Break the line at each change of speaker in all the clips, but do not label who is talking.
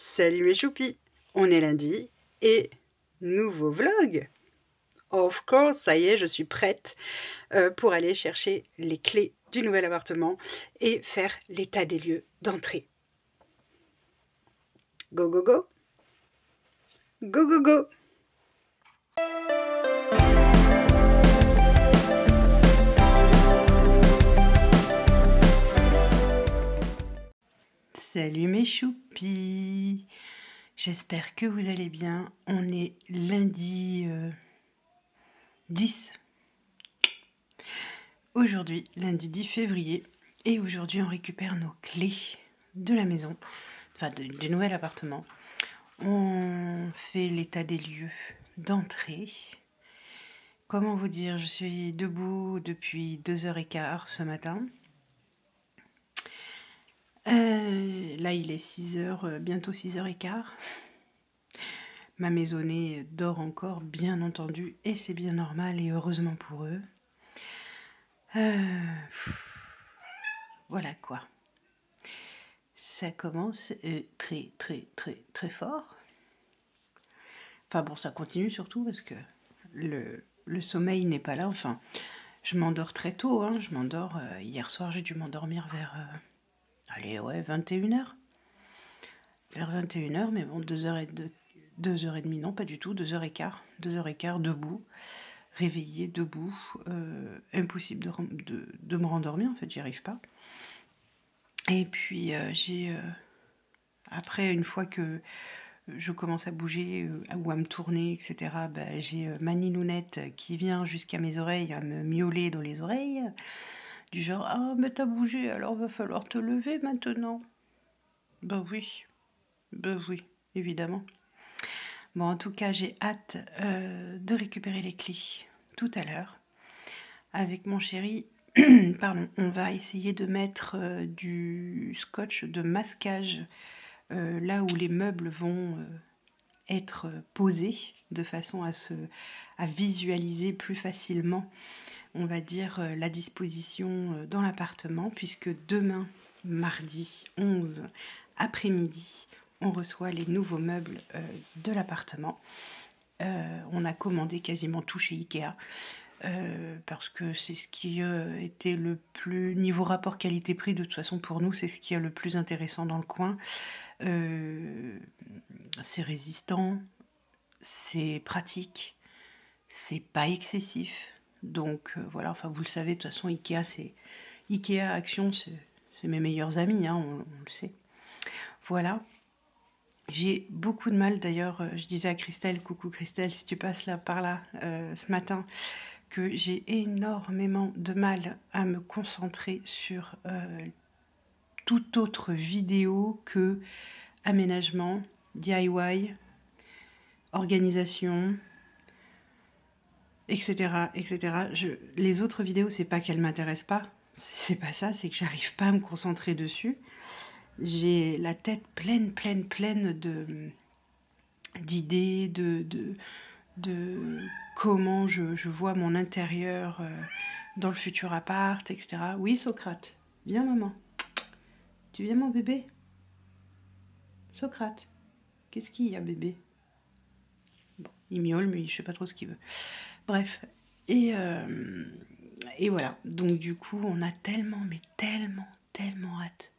Salut mes choupis, on est lundi et nouveau vlog. Of course, ça y est, je suis prête pour aller chercher les clés du nouvel appartement et faire l'état des lieux d'entrée. Go go go! Go go go! Salut mes choupis, j'espère que vous allez bien. On est lundi 10. Aujourd'hui, lundi 10 février. Et aujourd'hui, on récupère nos clés de la maison, enfin du nouvel appartement. On fait l'état des lieux d'entrée. Comment vous dire, je suis debout depuis 2h15 ce matin. Là, il est 6h, bientôt 6h15. Ma maisonnée dort encore, bien entendu, et c'est bien normal, et heureusement pour eux. Voilà quoi. Ça commence très fort. Enfin bon, ça continue surtout parce que le sommeil n'est pas là. Enfin, je m'endors très tôt, hein. Je m'endors, hier soir, j'ai dû m'endormir vers... allez, ouais, 21h. Vers 21h, mais bon, 2h30, non, pas du tout, 2h15. 2h15, debout, réveillée, debout. Impossible de me rendormir, en fait, j'y arrive pas. Et puis, après, une fois que je commence à bouger ou à me tourner, etc., ben, j'ai ma ninounette qui vient jusqu'à mes oreilles à me miauler dans les oreilles. Du genre, ah, mais t'as bougé, alors va falloir te lever maintenant. Ben oui, évidemment. Bon, en tout cas, j'ai hâte de récupérer les clés tout à l'heure. Avec mon chéri, pardon, on va essayer de mettre du scotch de masquage là où les meubles vont être posés, de façon à visualiser plus facilement, on va dire, la disposition dans l'appartement, puisque demain, mardi 11 après-midi, on reçoit les nouveaux meubles de l'appartement. On a commandé quasiment tout chez Ikea, parce que c'est ce qui était le plus, niveau rapport qualité-prix, de toute façon pour nous, c'est ce qui est le plus intéressant dans le coin. C'est résistant, c'est pratique, c'est pas excessif. Donc voilà, enfin vous le savez, de toute façon Ikea, Action, c'est mes meilleurs amis, hein, on le sait. Voilà. J'ai beaucoup de mal, d'ailleurs, je disais à Christelle, coucou Christelle, si tu passes là par là ce matin, que j'ai énormément de mal à me concentrer sur toute autre vidéo que aménagement, DIY, organisation, etc. Les autres vidéos, c'est pas qu'elles m'intéressent pas, c'est pas ça, c'est que j'arrive pas à me concentrer dessus. J'ai la tête pleine d'idées, de comment je vois mon intérieur dans le futur appart, etc. Oui, Socrate, viens maman. Tu viens mon bébé? Socrate, qu'est-ce qu'il y a bébé? Bon, il miaule, mais je sais pas trop ce qu'il veut. Bref, et voilà. Donc du coup, on a tellement hâte.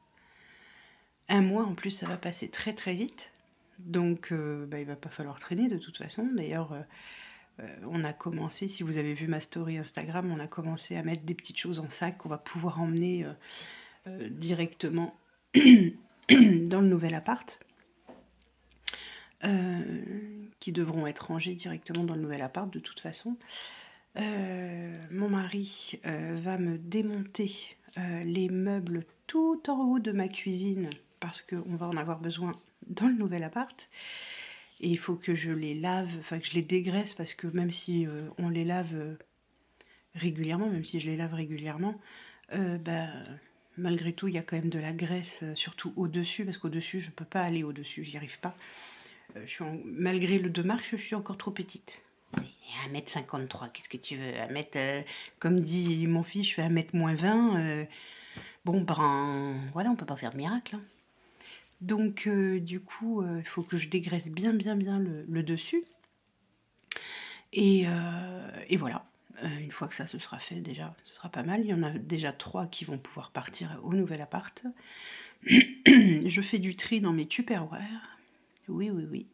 Un mois en plus, ça va passer très vite. Donc il va pas falloir traîner de toute façon. D'ailleurs, on a commencé, si vous avez vu ma story Instagram, on a commencé à mettre des petites choses en sac qu'on va pouvoir emmener directement dans le nouvel appart. Qui devront être rangés directement dans le nouvel appart de toute façon. Mon mari va me démonter les meubles tout en haut de ma cuisine parce qu'on va en avoir besoin dans le nouvel appart. Et il faut que je les lave, enfin que je les dégraisse, parce que même si on les lave régulièrement, malgré tout, il y a quand même de la graisse, surtout au-dessus, parce qu'au-dessus, je ne peux pas aller au-dessus, j'y arrive pas. Malgré le 2 marches, je suis encore trop petite. 1m53, qu'est-ce que tu veux? 1m, comme dit mon fils, je fais 1m moins 20. Bon, ben, voilà, on peut pas faire de miracle. Hein. Donc du coup, il faut que je dégraisse bien le dessus. Et voilà. Une fois que ça se sera fait, déjà, ce sera pas mal. Il y en a déjà 3 qui vont pouvoir partir au nouvel appart. Je fais du tri dans mes Tupperware. Oui, oui, oui.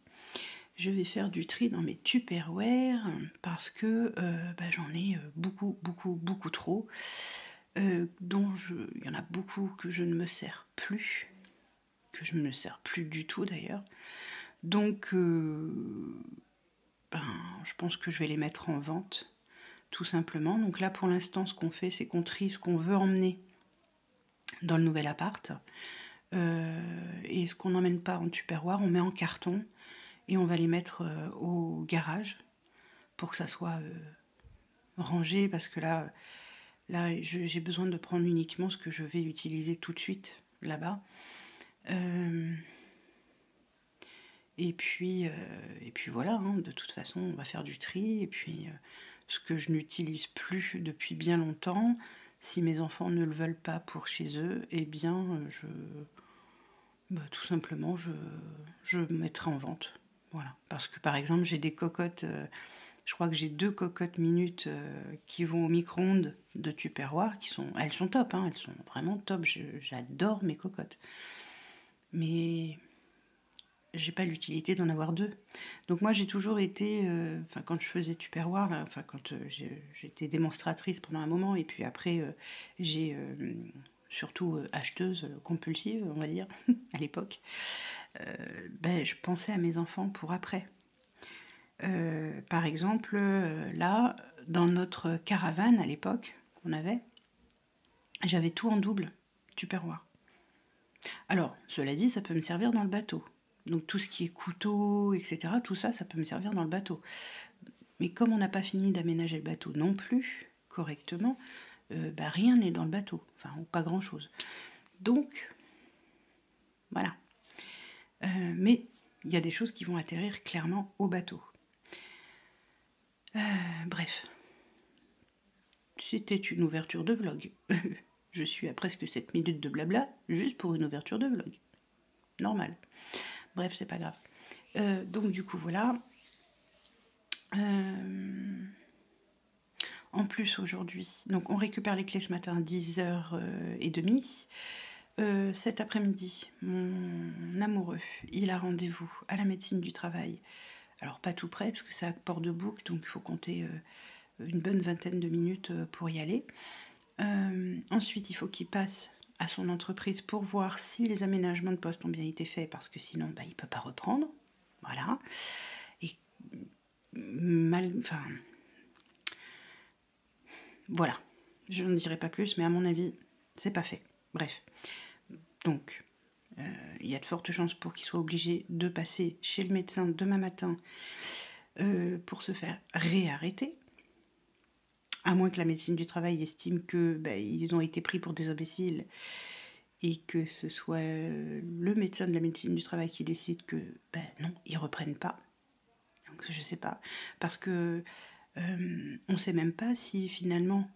Je vais faire du tri dans mes Tupperware parce que j'en ai beaucoup trop. Il y en a beaucoup que je ne me sers plus. Que je ne me sers plus du tout d'ailleurs. Donc, je pense que je vais les mettre en vente, tout simplement. Donc là, pour l'instant, ce qu'on fait, c'est qu'on trie ce qu'on veut emmener dans le nouvel appart. Et ce qu'on n'emmène pas en Tupperware, on met en carton et on va les mettre au garage pour que ça soit rangé, parce que là j'ai besoin de prendre uniquement ce que je vais utiliser tout de suite là-bas. Et puis voilà, hein, de toute façon, on va faire du tri. Et puis, ce que je n'utilise plus depuis bien longtemps, si mes enfants ne le veulent pas pour chez eux, eh bien, tout simplement, je mettrai en vente. Voilà. Parce que, par exemple, j'ai des cocottes, je crois que j'ai 2 cocottes minutes qui vont au micro-ondes de Tupperware, elles sont top, hein, elles sont vraiment top. J'adore mes cocottes. Mais j'ai pas l'utilité d'en avoir 2. Donc moi j'ai toujours été, quand je faisais Tupperware, quand j'étais démonstratrice pendant un moment, et puis après j'ai surtout acheteuse compulsive, on va dire, à l'époque, je pensais à mes enfants pour après. Par exemple, là, dans notre caravane à l'époque qu'on avait, j'avais tout en double Tupperware. Alors, cela dit, ça peut me servir dans le bateau. Donc tout ce qui est couteau, etc., tout ça, ça peut me servir dans le bateau. Mais comme on n'a pas fini d'aménager le bateau non plus correctement, rien n'est dans le bateau, enfin, ou pas grand-chose. Donc, voilà. Mais il y a des choses qui vont atterrir clairement au bateau. Bref. C'était une ouverture de vlog. Je suis à presque 7 minutes de blabla, juste pour une ouverture de vlog. Normal. Bref, c'est pas grave. Donc du coup, voilà. En plus, aujourd'hui, donc on récupère les clés ce matin à 10h30. Cet après-midi, mon amoureux, il a rendez-vous à la médecine du travail. Alors pas tout près, parce que c'est à Port-de-Bouc, donc il faut compter une bonne vingtaine de minutes pour y aller. Ensuite, il faut qu'il passe à son entreprise pour voir si les aménagements de poste ont bien été faits, parce que sinon, il ne peut pas reprendre. Voilà. Et voilà. Je ne dirai pas plus, mais à mon avis, c'est pas fait. Bref. Donc, il y a de fortes chances pour qu'il soit obligé de passer chez le médecin demain matin pour se faire réarrêter. À moins que la médecine du travail estime que ils ont été pris pour des imbéciles et que ce soit le médecin de la médecine du travail qui décide que non, ils reprennent pas. Donc je sais pas, parce que on sait même pas si finalement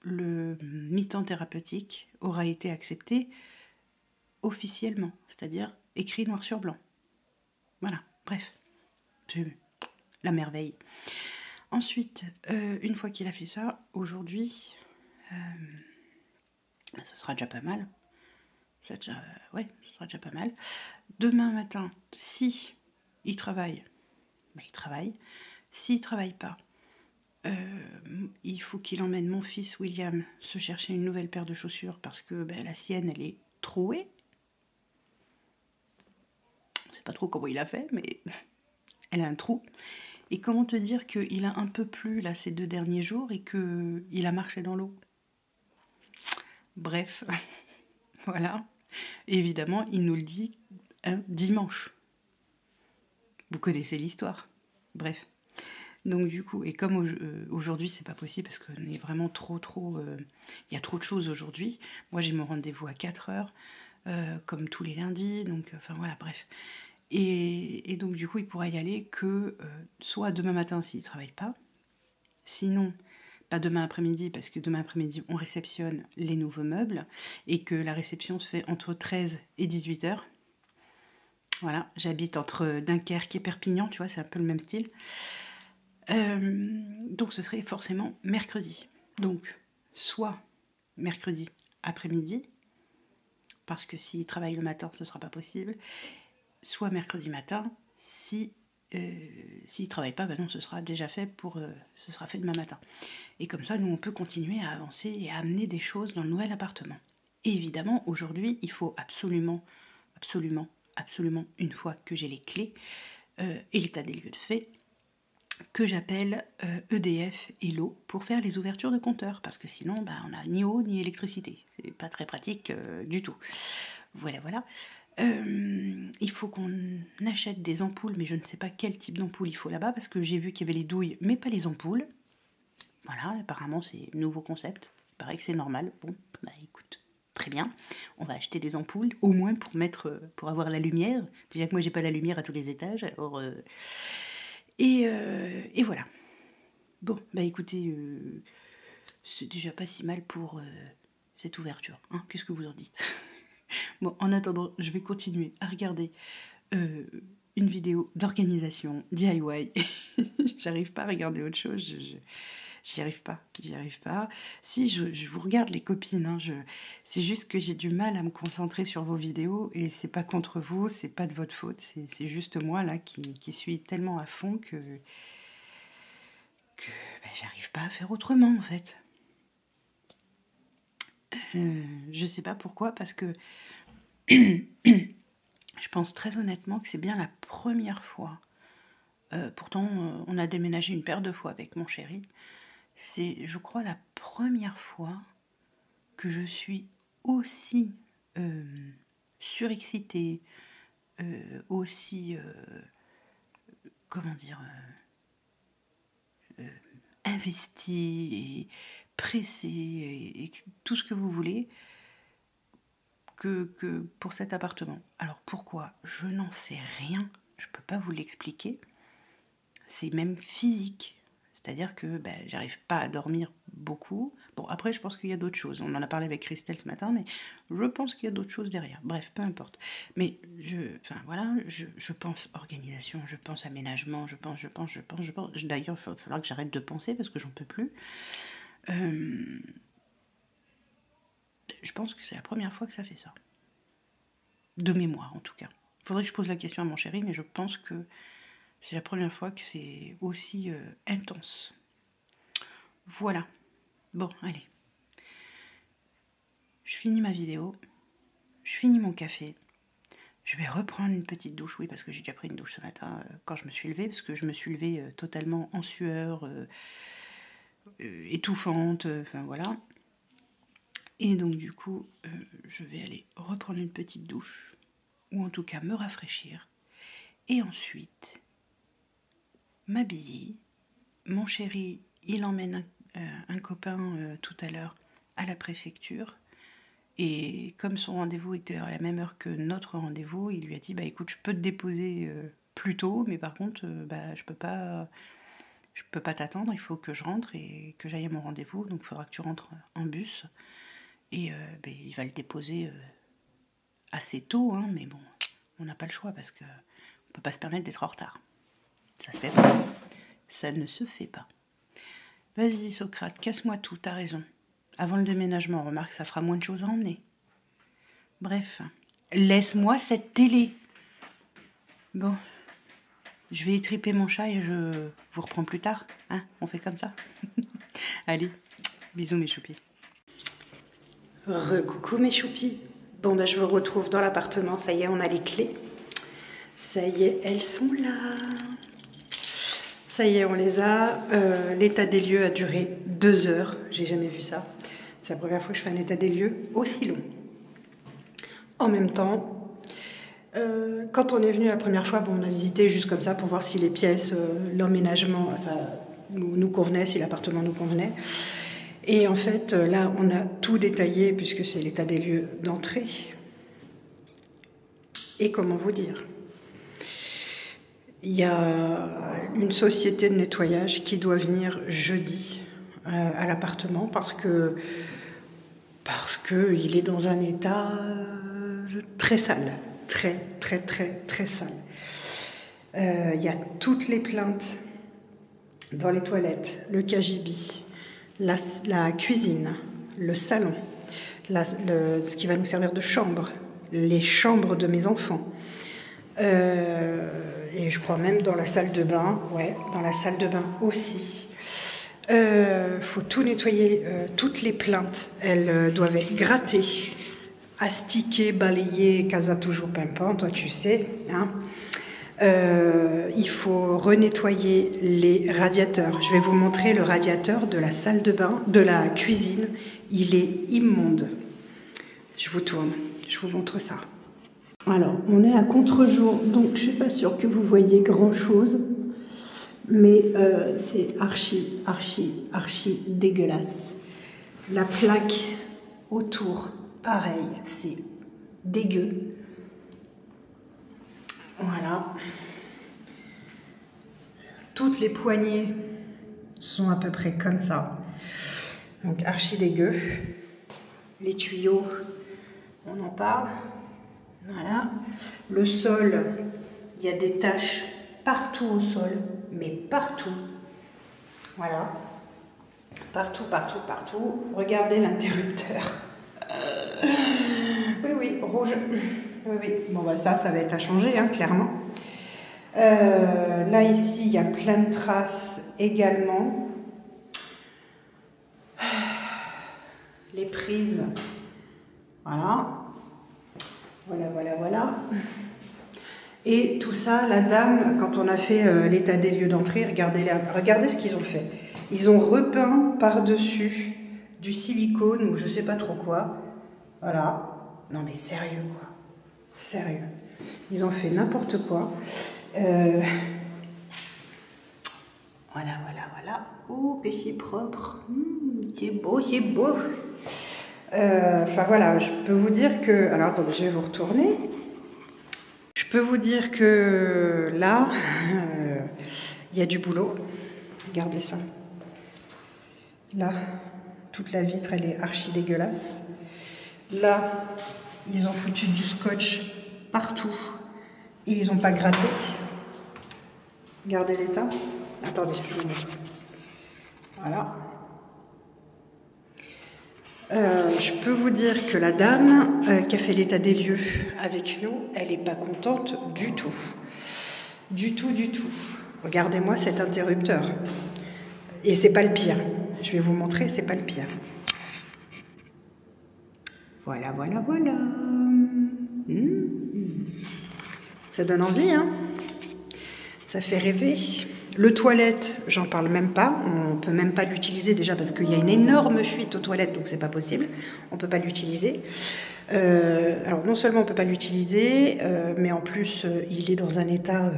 le mi-temps thérapeutique aura été accepté officiellement, c'est-à-dire écrit noir sur blanc. Voilà, bref, c'est la merveille. Ensuite, une fois qu'il a fait ça, aujourd'hui, ça sera déjà pas mal. Ça sera déjà pas mal. Demain matin, si il travaille, il travaille. S'il travaille pas, il faut qu'il emmène mon fils William se chercher une nouvelle paire de chaussures parce que la sienne, elle est trouée. On sait pas trop comment il a fait, mais elle a un trou. Et comment te dire qu'il a un peu plu là ces 2 derniers jours et qu'il a marché dans l'eau. Bref, voilà. Et évidemment, il nous le dit un dimanche. Vous connaissez l'histoire. Bref. Donc du coup, et comme aujourd'hui c'est pas possible parce qu'on est vraiment trop, il y a trop de choses aujourd'hui. Moi j'ai mon rendez-vous à 4h, comme tous les lundis, donc enfin voilà, bref. Et donc du coup il pourra y aller que soit demain matin s'il travaille pas, sinon pas demain après-midi, parce que demain après-midi on réceptionne les nouveaux meubles et que la réception se fait entre 13 et 18h. Voilà, j'habite entre Dunkerque et Perpignan, tu vois, c'est un peu le même style. Donc ce serait forcément mercredi. Donc, soit mercredi après-midi, parce que s'il travaille le matin, ce ne sera pas possible, soit mercredi matin, si s'il ne travaille pas, ben non, ce sera déjà fait ce sera fait demain matin. Et comme ça, nous, on peut continuer à avancer et à amener des choses dans le nouvel appartement. Et évidemment, aujourd'hui, il faut absolument, une fois que j'ai les clés et l'état des lieux de fait, que j'appelle EDF et l'eau pour faire les ouvertures de compteurs, parce que sinon, bah, on n'a ni eau ni électricité. C'est pas très pratique du tout. Voilà, voilà. Il faut qu'on achète des ampoules, mais je ne sais pas quel type d'ampoule il faut là-bas, parce que j'ai vu qu'il y avait les douilles, mais pas les ampoules. Voilà, apparemment c'est un nouveau concept. Il paraît que c'est normal. Bon, bah écoute, très bien. On va acheter des ampoules, au moins pour avoir la lumière. Déjà que moi j'ai pas la lumière à tous les étages, alors... Et voilà. Bon, bah écoutez, c'est déjà pas si mal pour cette ouverture. Hein. Qu'est-ce que vous en dites? Bon, en attendant, je vais continuer à regarder une vidéo d'organisation DIY. J'arrive pas à regarder autre chose. J'y arrive pas. Si, je vous regarde les copines. Hein, c'est juste que j'ai du mal à me concentrer sur vos vidéos et c'est pas contre vous, c'est pas de votre faute. C'est juste moi là qui suis tellement à fond que ben, j'arrive pas à faire autrement en fait. Je sais pas pourquoi, parce que je pense très honnêtement que c'est bien la première fois. Pourtant, on a déménagé une paire de fois avec mon chéri. C'est, je crois, la première fois que je suis aussi surexcitée, aussi, comment dire, investie et pressée et tout ce que vous voulez que pour cet appartement. Alors pourquoi? Je n'en sais rien, je ne peux pas vous l'expliquer. C'est même physique. C'est-à-dire que ben, j'arrive pas à dormir beaucoup. Bon, après, je pense qu'il y a d'autres choses. On en a parlé avec Christelle ce matin, mais je pense qu'il y a d'autres choses derrière. Bref, peu importe. Mais je pense organisation, je pense aménagement, je pense. D'ailleurs, il va falloir que j'arrête de penser parce que j'en peux plus. Je pense que c'est la première fois que ça fait ça. De mémoire, en tout cas. Il faudrait que je pose la question à mon chéri, mais je pense que c'est la première fois que c'est aussi intense. Voilà. Bon, allez. Je finis ma vidéo. Je finis mon café. Je vais reprendre une petite douche, oui, parce que j'ai déjà pris une douche ce matin quand je me suis levée, parce que je me suis levée totalement en sueur, étouffante, enfin voilà. Et donc du coup, je vais aller reprendre une petite douche, ou en tout cas me rafraîchir, et ensuite m'habiller. Mon chéri, il emmène un copain tout à l'heure à la préfecture. Et comme son rendez-vous était à la même heure que notre rendez-vous, il lui a dit bah écoute, je peux te déposer plus tôt, mais par contre bah, je peux pas t'attendre, il faut que je rentre et que j'aille à mon rendez-vous, donc il faudra que tu rentres en bus. Et bah, il va le déposer assez tôt, hein, mais bon, on n'a pas le choix parce que on peut pas se permettre d'être en retard. Ça se fait pas. Ça ne se fait pas. Vas-y Socrate, casse-moi tout, t'as raison. Avant le déménagement, remarque, ça fera moins de choses à emmener. Bref, laisse-moi cette télé. Bon, je vais étriper mon chat et je vous reprends plus tard. Hein, on fait comme ça. Allez, bisous mes choupis. Recoucou mes choupis. Bon, ben, je vous retrouve dans l'appartement. Ça y est, on a les clés. Ça y est, elles sont là. Ça y est, on les a. L'état des lieux a duré 2 heures. J'ai jamais vu ça. C'est la première fois que je fais un état des lieux aussi long. En même temps, quand on est venu la première fois, bon, on a visité juste comme ça pour voir si les pièces, l'emménagement nous convenaient, si l'appartement nous convenait. Et en fait, là, on a tout détaillé puisque c'est l'état des lieux d'entrée. Et comment vous dire ? Il y a une société de nettoyage qui doit venir jeudi à l'appartement parce que il est dans un état très sale. très, très, très, très sale. Il y a toutes les plaintes dans les toilettes, le cagibi, la cuisine, le salon, ce qui va nous servir de chambre, les chambres de mes enfants. Et je crois même dans la salle de bain, ouais, dans la salle de bain aussi. Faut tout nettoyer, toutes les plaintes, elles doivent être grattées, astiquées, balayées, casa toujours pimpant, toi tu sais, hein. Il faut renettoyer les radiateurs. Je vais vous montrer le radiateur de la salle de bain, de la cuisine. Il est immonde. Je vous tourne, je vous montre ça. Alors, on est à contre-jour, donc je ne suis pas sûre que vous voyez grand-chose. Mais c'est archi dégueulasse. La plaque autour, pareil, c'est dégueu. Voilà. Toutes les poignées sont à peu près comme ça. Donc archi dégueu. Les tuyaux, on en parle. Voilà. Le sol, il y a des taches partout au sol, mais partout. Voilà. Partout, partout, partout. Regardez l'interrupteur. Oui, rouge. Oui. Bon, bah ça va être à changer, hein, clairement. Là, ici, il y a plein de traces également. Les prises. Voilà. Voilà. Et tout ça, la dame, quand on a fait l'état des lieux d'entrée, regardez ce qu'ils ont fait. Ils ont repeint par-dessus du silicone ou je sais pas trop quoi. Voilà. Non mais sérieux quoi. Sérieux. Ils ont fait n'importe quoi. Voilà. Oh, que c'est propre. C'est beau. Enfin voilà, je peux vous dire que... Alors attendez, je vais vous retourner. Je peux vous dire que là, il y a du boulot. Regardez ça. Là, toute la vitre, elle est archi dégueulasse. Là, ils ont foutu du scotch partout et ils n'ont pas gratté. Regardez l'état. Attendez, je vous montre. Voilà. Je peux vous dire que la dame qui a fait l'état des lieux avec nous, elle n'est pas contente du tout. Du tout. Regardez-moi cet interrupteur. Et c'est pas le pire. Je vais vous montrer, c'est pas le pire. Voilà. Ça donne envie, hein? Ça fait rêver. Le toilette, j'en parle même pas. On peut même pas l'utiliser déjà parce qu'il y a une énorme fuite aux toilettes, donc c'est pas possible. On peut pas l'utiliser. Alors non seulement on peut pas l'utiliser, mais en plus il est dans un état...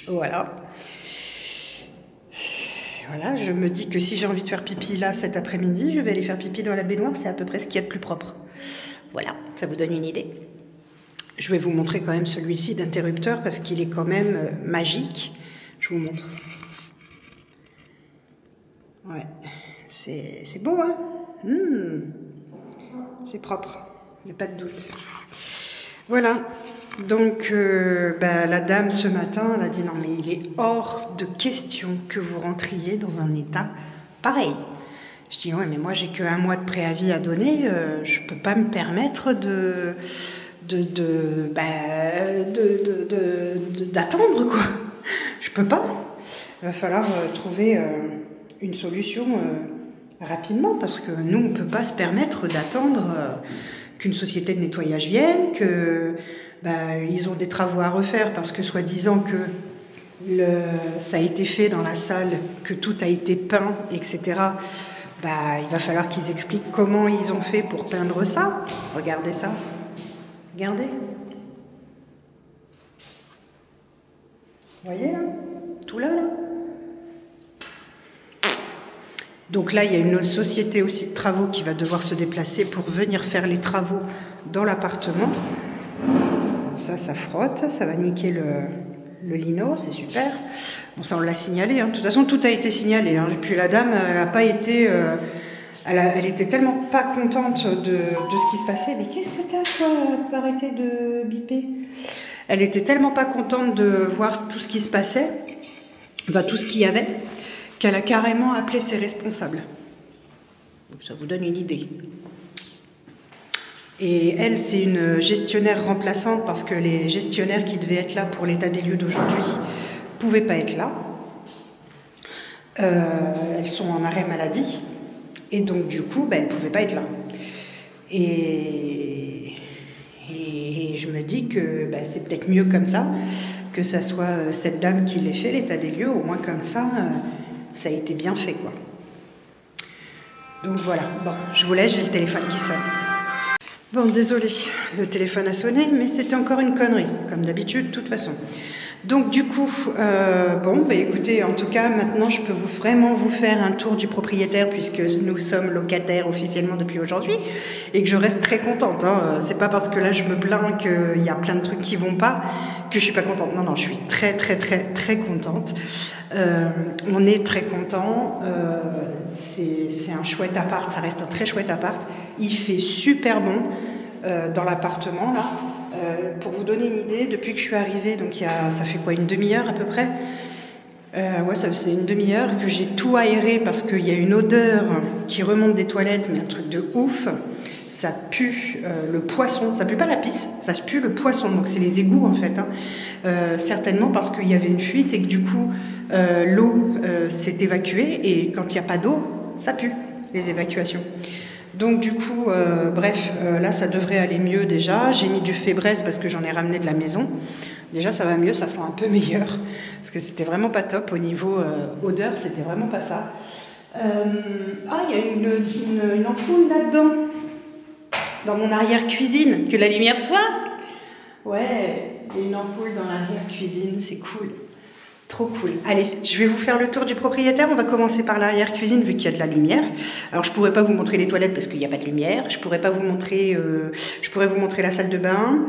Voilà. Voilà, je me dis que si j'ai envie de faire pipi là cet après-midi, je vais aller faire pipi dans la baignoire, c'est à peu près ce qu'il y a de plus propre. Voilà, ça vous donne une idée. Je vais vous montrer quand même celui-ci d'interrupteur parce qu'il est quand même magique. Je vous montre. Ouais, c'est beau, hein? C'est propre, il n'y a pas de doute. Voilà, donc la dame ce matin, elle a dit non mais il est hors de question que vous rentriez dans un état pareil. Je dis ouais mais moi j'ai que 1 mois de préavis à donner, je peux pas me permettre d'attendre quoi. Je peux pas. Il va falloir trouver une solution rapidement parce que nous on peut pas se permettre d'attendre qu'une société de nettoyage vienne, que ils ont des travaux à refaire parce que soi-disant que ça a été fait dans la salle, que tout a été peint, etc. Il va falloir qu'ils expliquent comment ils ont fait pour peindre ça. Regardez ça. Regardez. Vous voyez là? Tout là. Donc là, il y a une société aussi de travaux qui va devoir se déplacer pour venir faire les travaux dans l'appartement. Ça frotte, ça va niquer le lino, c'est super. Bon, ça, on l'a signalé. Hein. De toute façon, tout a été signalé. Hein. Puis la dame, elle n'a pas été Elle était tellement pas contente de ce qui se passait. Mais qu'est-ce que t'as, toi? Arrêtez de biper. Elle était tellement pas contente de voir tout ce qui se passait, enfin tout ce qu'il y avait, qu'elle a carrément appelé ses responsables. Donc ça vous donne une idée. Et elle, c'est une gestionnaire remplaçante parce que les gestionnaires qui devaient être là pour l'état des lieux d'aujourd'hui ne pouvaient pas être là. Elles sont en arrêt maladie et donc du coup, elles ne pouvaient pas être là. Et je me dis que c'est peut-être mieux comme ça, que ça soit cette dame qui l'ait fait, l'état des lieux, au moins comme ça, ça a été bien fait, quoi. Donc voilà, bon, je vous laisse, j'ai le téléphone qui sonne. Bon, désolé, le téléphone a sonné, mais c'était encore une connerie, comme d'habitude, de toute façon. Donc du coup, bon, écoutez, en tout cas, maintenant, je peux vraiment vous faire un tour du propriétaire, puisque nous sommes locataires officiellement depuis aujourd'hui, et que je reste très contente. Hein. C'est pas parce que là, je me plains qu'il y a plein de trucs qui vont pas, que je suis pas contente. Non, non, je suis très, très, très, très contente. On est très content. C'est un chouette appart, ça reste un très chouette appart. Il fait super bon dans l'appartement, là. Pour vous donner une idée, depuis que je suis arrivée, donc ça fait quoi, une demi-heure à peu près, ouais, ça faisait une demi-heure que j'ai tout aéré parce qu'il y a une odeur qui remonte des toilettes, mais un truc de ouf. Ça pue le poisson, ça pue pas la pisse, ça pue le poisson, donc c'est les égouts en fait, hein. Certainement parce qu'il y avait une fuite et que du coup l'eau s'est évacuée, et quand il n'y a pas d'eau, ça pue, les évacuations. Donc du coup, bref, là ça devrait aller mieux déjà. J'ai mis du Fébreze parce que j'en ai ramené de la maison. Déjà ça va mieux, ça sent un peu meilleur. Parce que c'était vraiment pas top au niveau odeur, c'était vraiment pas ça. Ah, il y a une ampoule là-dedans. Dans mon arrière-cuisine, que la lumière soit. Ouais, il y a une ampoule dans l'arrière-cuisine, c'est cool. Trop cool. Allez, je vais vous faire le tour du propriétaire. On va commencer par l'arrière-cuisine vu qu'il y a de la lumière. Alors, je pourrais pas vous montrer les toilettes parce qu'il n'y a pas de lumière. Je pourrais pas vous montrer... je pourrais vous montrer la salle de bain.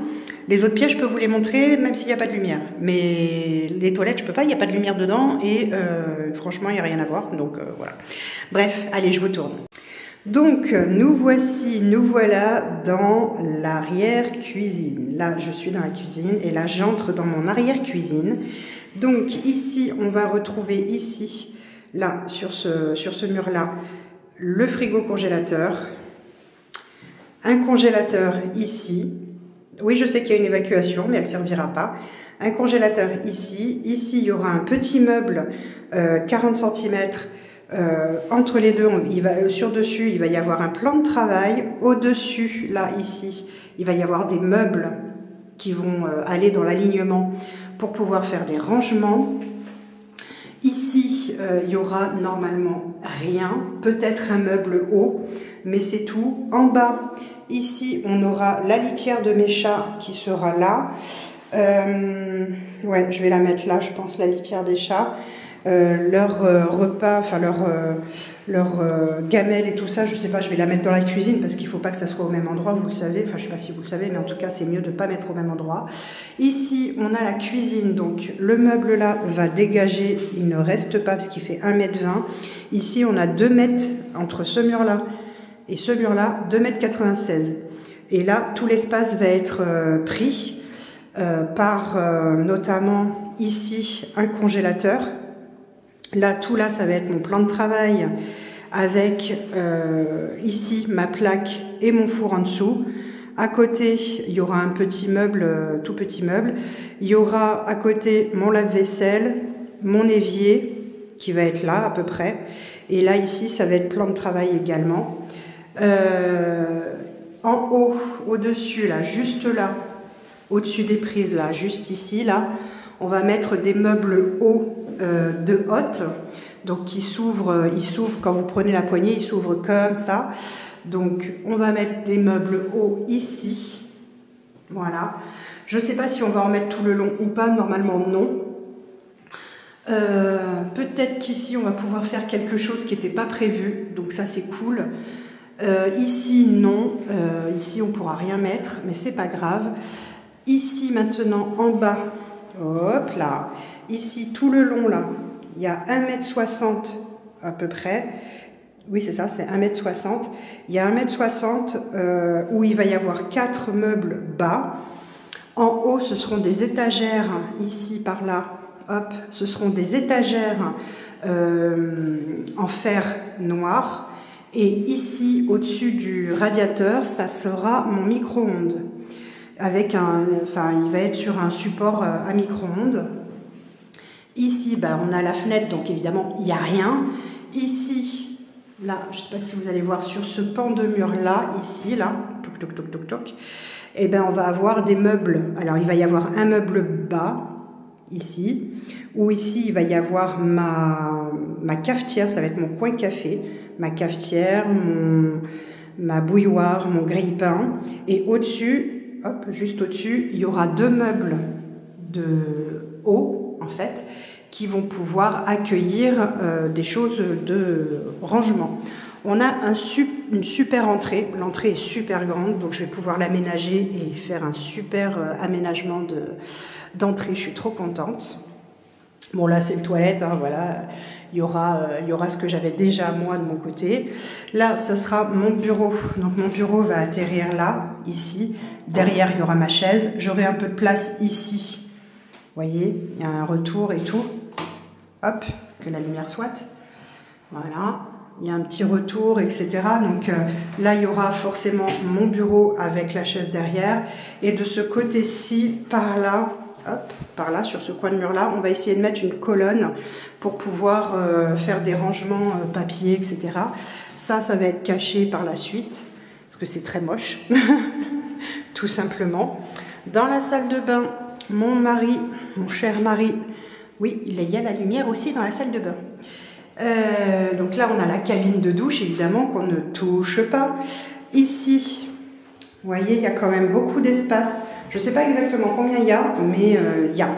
Les autres pièces, je peux vous les montrer même s'il n'y a pas de lumière. Mais les toilettes, je peux pas. Il n'y a pas de lumière dedans. Et franchement, il n'y a rien à voir. Donc, voilà. Bref, allez, je vous tourne. Donc, nous voilà dans l'arrière-cuisine. Là, je suis dans la cuisine et là, j'entre dans mon arrière-cuisine. Donc ici, on va retrouver ici, là, sur ce mur-là, le frigo congélateur, un congélateur ici. Oui, je sais qu'il y a une évacuation, mais elle ne servira pas. Un congélateur ici. Ici, il y aura un petit meuble 40 cm. Entre les deux, sur dessus, il va y avoir un plan de travail. Au-dessus, là, ici, il va y avoir des meubles qui vont aller dans l'alignement pour pouvoir faire des rangements. Ici, il y aura normalement rien, peut-être un meuble haut, mais c'est tout. En bas, ici, on aura la litière de mes chats qui sera là. Ouais, je vais la mettre là, je pense, la litière des chats. Leur repas, enfin leur gamelle et tout ça, je sais pas, je vais la mettre dans la cuisine parce qu'il faut pas que ça soit au même endroit, vous le savez, enfin je sais pas si vous le savez, mais en tout cas c'est mieux de pas mettre au même endroit. Ici on a la cuisine, donc le meuble là va dégager, il ne reste pas parce qu'il fait 1,20 m. Ici on a 2 mètres entre ce mur là et ce mur là, 2,96 m. Et là tout l'espace va être pris par notamment ici un congélateur. Là, tout là, ça va être mon plan de travail avec ici ma plaque et mon four en dessous. À côté, il y aura un petit meuble, tout petit meuble. Il y aura à côté mon lave-vaisselle, mon évier qui va être là à peu près. Et là, ici, ça va être plan de travail également. En haut, au-dessus, là, juste là, au-dessus des prises, là, juste ici, là, on va mettre des meubles hauts de hotte, donc qui s'ouvrent, ils s'ouvrent quand vous prenez la poignée, ils s'ouvrent comme ça. Donc on va mettre des meubles hauts ici, voilà. Je ne sais pas si on va en mettre tout le long ou pas, normalement non. Peut-être qu'ici on va pouvoir faire quelque chose qui n'était pas prévu, donc ça c'est cool. Ici non, ici on ne pourra rien mettre, mais c'est pas grave. Ici maintenant en bas, hop là. Ici, tout le long, là, il y a 1,60 m à peu près.
Oui, c'est ça, c'est 1,60 m. Il y a 1,60 m où il va y avoir 4 meubles bas. En haut, ce seront des étagères, ici, par là, hop, ce seront des étagères en fer noir. Et ici, au-dessus du radiateur, ça sera mon micro-ondes. Avec il va être sur un support à micro-ondes. Ici, on a la fenêtre, donc évidemment, il n'y a rien. Ici, là, je ne sais pas si vous allez voir sur ce pan de mur-là, ici, là, toc, toc, toc, toc, toc, et on va avoir des meubles. Alors, il va y avoir un meuble bas, ici, ou ici, il va y avoir ma cafetière, ça va être mon coin café, ma cafetière, ma bouilloire, mon grille-pain, et au-dessus, hop, juste au-dessus, il y aura 2 meubles de haut, en fait, qui vont pouvoir accueillir des choses de rangement. On a une super entrée, l'entrée est super grande, donc je vais pouvoir l'aménager et faire un super aménagement d'entrée, je suis trop contente. Bon là c'est le toilette, hein, voilà, il y aura ce que j'avais déjà moi de mon côté. Là ça sera mon bureau, donc mon bureau va atterrir là, ici, derrière il y aura ma chaise, j'aurai un peu de place ici, vous voyez, il y a un retour et tout, hop, que la lumière soit, voilà. Il y a un petit retour, etc. Donc là, il y aura forcément mon bureau avec la chaise derrière. Et de ce côté-ci, par là, hop, par là, sur ce coin de mur-là, on va essayer de mettre une colonne pour pouvoir faire des rangements papier, etc. Ça va être caché par la suite, parce que c'est très moche, tout simplement. Dans la salle de bain, mon mari, mon cher mari, oui, il y a la lumière aussi dans la salle de bain. Donc là, on a la cabine de douche, évidemment, qu'on ne touche pas. Ici, vous voyez, il y a quand même beaucoup d'espace. Je ne sais pas exactement combien il y a, mais il y a.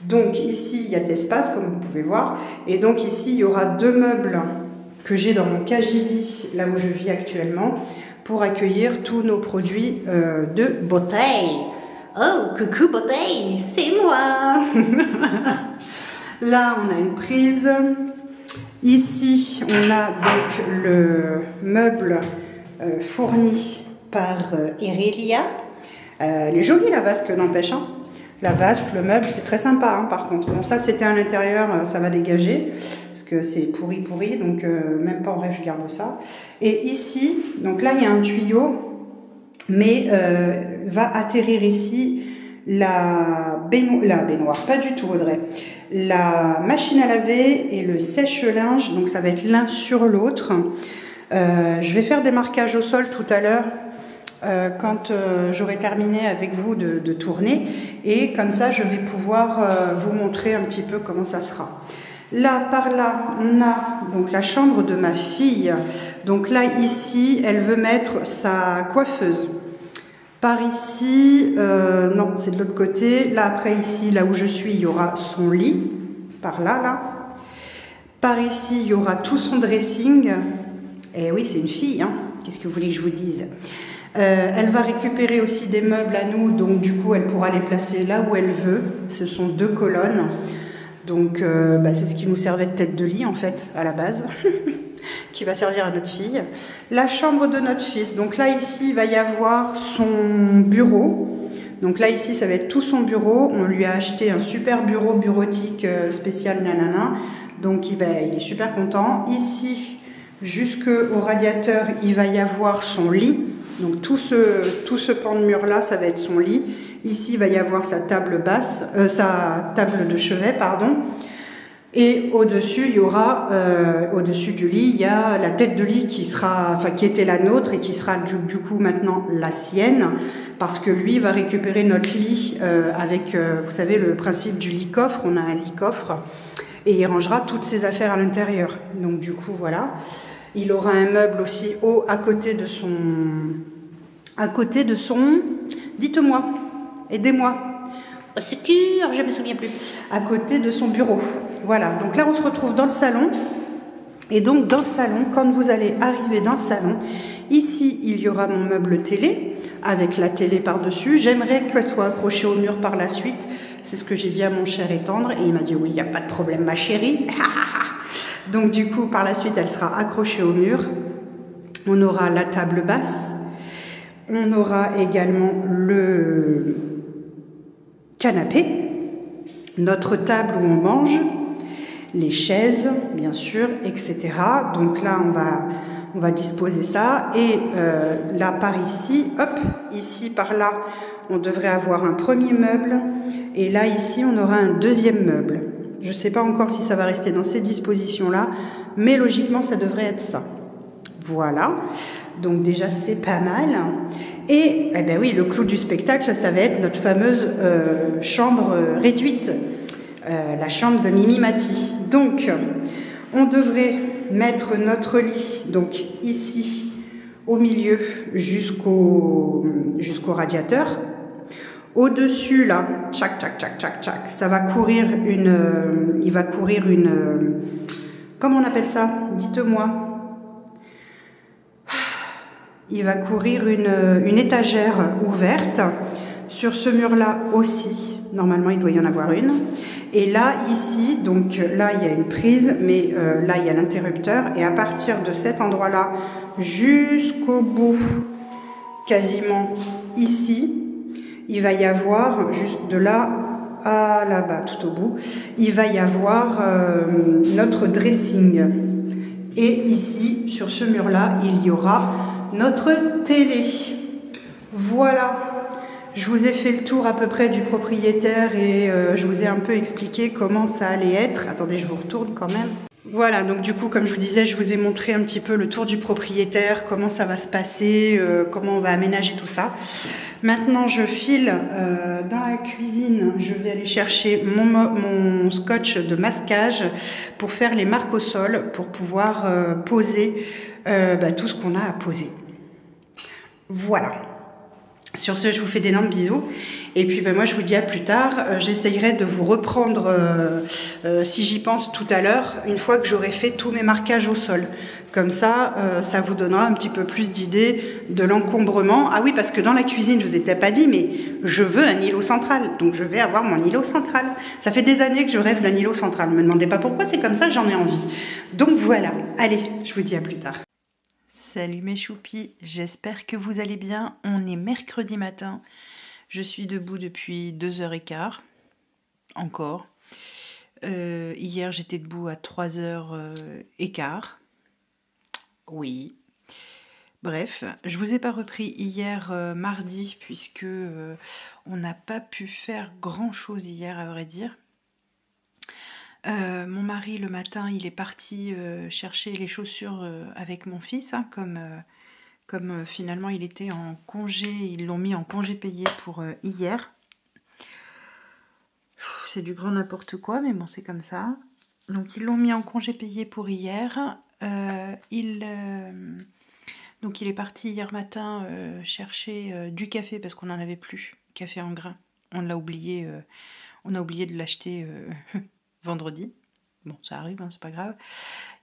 Donc ici, il y a de l'espace, comme vous pouvez voir. Et donc ici, il y aura 2 meubles que j'ai dans mon KGB, là où je vis actuellement, pour accueillir tous nos produits de beauté. Oh, coucou beauté, c'est moi. Là, on a une prise. Ici, on a donc le meuble fourni par Irelia. Elle est jolie la vasque, n'empêche. Hein. La vasque, le meuble, c'est très sympa hein, par contre. Bon, ça c'était à l'intérieur, ça va dégager parce que c'est pourri, donc même pas en rêve, je garde ça. Et ici, donc là il y a un tuyau, mais va atterrir ici la baignoire, pas du tout Audrey. La machine à laver et le sèche-linge, donc ça va être l'un sur l'autre. Je vais faire des marquages au sol tout à l'heure quand j'aurai terminé avec vous de tourner, et comme ça je vais pouvoir vous montrer un petit peu comment ça sera. Là, par là, on a donc la chambre de ma fille. Donc là, ici, elle veut mettre sa coiffeuse. Par ici, non, c'est de l'autre côté. Là, après, ici, là où je suis, il y aura son lit. Par là, là. Par ici, il y aura tout son dressing. Et oui, c'est une fille, hein. Qu'est-ce que vous voulez que je vous dise? Elle va récupérer aussi des meubles à nous. Donc, du coup, elle pourra les placer là où elle veut. Ce sont 2 colonnes. Donc, c'est ce qui nous servait de tête de lit, en fait, à la base. Qui va servir à notre fille. La chambre de notre fils. Donc là, ici, il va y avoir son bureau. Donc là, ici, ça va être tout son bureau. On lui a acheté un super bureautique spécial, nanana. Donc, il est super content. Ici, jusqu'au radiateur, il va y avoir son lit. Donc, tout ce pan de mur-là, ça va être son lit. Ici, il va y avoir sa table basse, sa table de chevet, pardon. Et au-dessus, il y aura, au-dessus du lit, il y a la tête de lit qui était la nôtre et qui sera du coup maintenant la sienne, parce que lui va récupérer notre lit avec, vous savez, le principe du lit-coffre. On a un lit-coffre et il rangera toutes ses affaires à l'intérieur. Donc du coup, voilà. Il aura un meuble aussi haut à côté de son... Dites-moi, aidez-moi. Au secours, je ne me souviens plus. À côté de son bureau. Voilà, donc là on se retrouve dans le salon. Et donc dans le salon, quand vous allez arriver dans le salon, ici il y aura mon meuble télé, avec la télé par-dessus. J'aimerais qu'elle soit accrochée au mur par la suite. C'est ce que j'ai dit à mon cher et tendre. Et il m'a dit oui, il n'y a pas de problème ma chérie. Donc du coup, par la suite, elle sera accrochée au mur. On aura la table basse. On aura également le canapé, notre table où on mange, les chaises, bien sûr, etc. Donc là, on va disposer ça. Et là, par ici, hop, ici, par là, on devrait avoir un premier meuble. Et là, ici, on aura un deuxième meuble. Je ne sais pas encore si ça va rester dans ces dispositions-là, mais logiquement, ça devrait être ça. Voilà. Donc déjà, c'est pas mal. Et eh ben oui, le clou du spectacle, ça va être notre fameuse chambre réduite, la chambre de Mimi Mati. Donc, on devrait mettre notre lit, donc ici, au milieu, jusqu'au radiateur. Au-dessus, là, tchac, tchac, tchac, tchac, tchac, ça va courir il va courir une, comment on appelle ça? Dites-moi. Il va courir une étagère ouverte. Sur ce mur-là aussi, normalement il doit y en avoir une. Et là, ici, donc là il y a une prise, mais là il y a l'interrupteur. Et à partir de cet endroit-là, jusqu'au bout, quasiment ici, il va y avoir, juste de là à là-bas, tout au bout, il va y avoir notre dressing. Et ici, sur ce mur-là, il y aura notre télé. Voilà. Je vous ai fait le tour à peu près du propriétaire et je vous ai un peu expliqué comment ça allait être. Attendez, je vous retourne quand même. Voilà, donc du coup, comme je vous disais, je vous ai montré un petit peu le tour du propriétaire, comment ça va se passer, comment on va aménager tout ça. Maintenant, je file dans la cuisine. Je vais aller chercher mon scotch de masquage pour faire les marques au sol, pour pouvoir poser tout ce qu'on a à poser. Voilà. Sur ce, je vous fais d'énormes bisous. Et puis moi, je vous dis à plus tard. J'essayerai de vous reprendre, si j'y pense tout à l'heure, une fois que j'aurai fait tous mes marquages au sol. Comme ça, ça vous donnera un petit peu plus d'idées de l'encombrement. Ah oui, parce que dans la cuisine, je vous ai peut-être pas dit, mais je veux un îlot central. Donc je vais avoir mon îlot central. Ça fait des années que je rêve d'un îlot central. Ne me demandez pas pourquoi, c'est comme ça, j'en ai envie. Donc voilà. Allez, je vous dis à plus tard. Salut mes choupis, j'espère que vous allez bien. On est mercredi matin. Je suis debout depuis 2h15. Encore. Hier, j'étais debout à 3h15. Oui. Bref, je vous ai pas repris hier mardi puisque on n'a pas pu faire grand chose hier à vrai dire. Mon mari le matin il est parti chercher les chaussures avec mon fils hein, comme finalement il était en congé, ils l'ont mis en congé payé pour hier. C'est du grand n'importe quoi mais bon c'est comme ça. Donc ils l'ont mis en congé payé pour hier. Donc il est parti hier matin chercher du café parce qu'on n'en avait plus, café en grains. On a oublié de l'acheter vendredi. Bon, ça arrive, hein, c'est pas grave.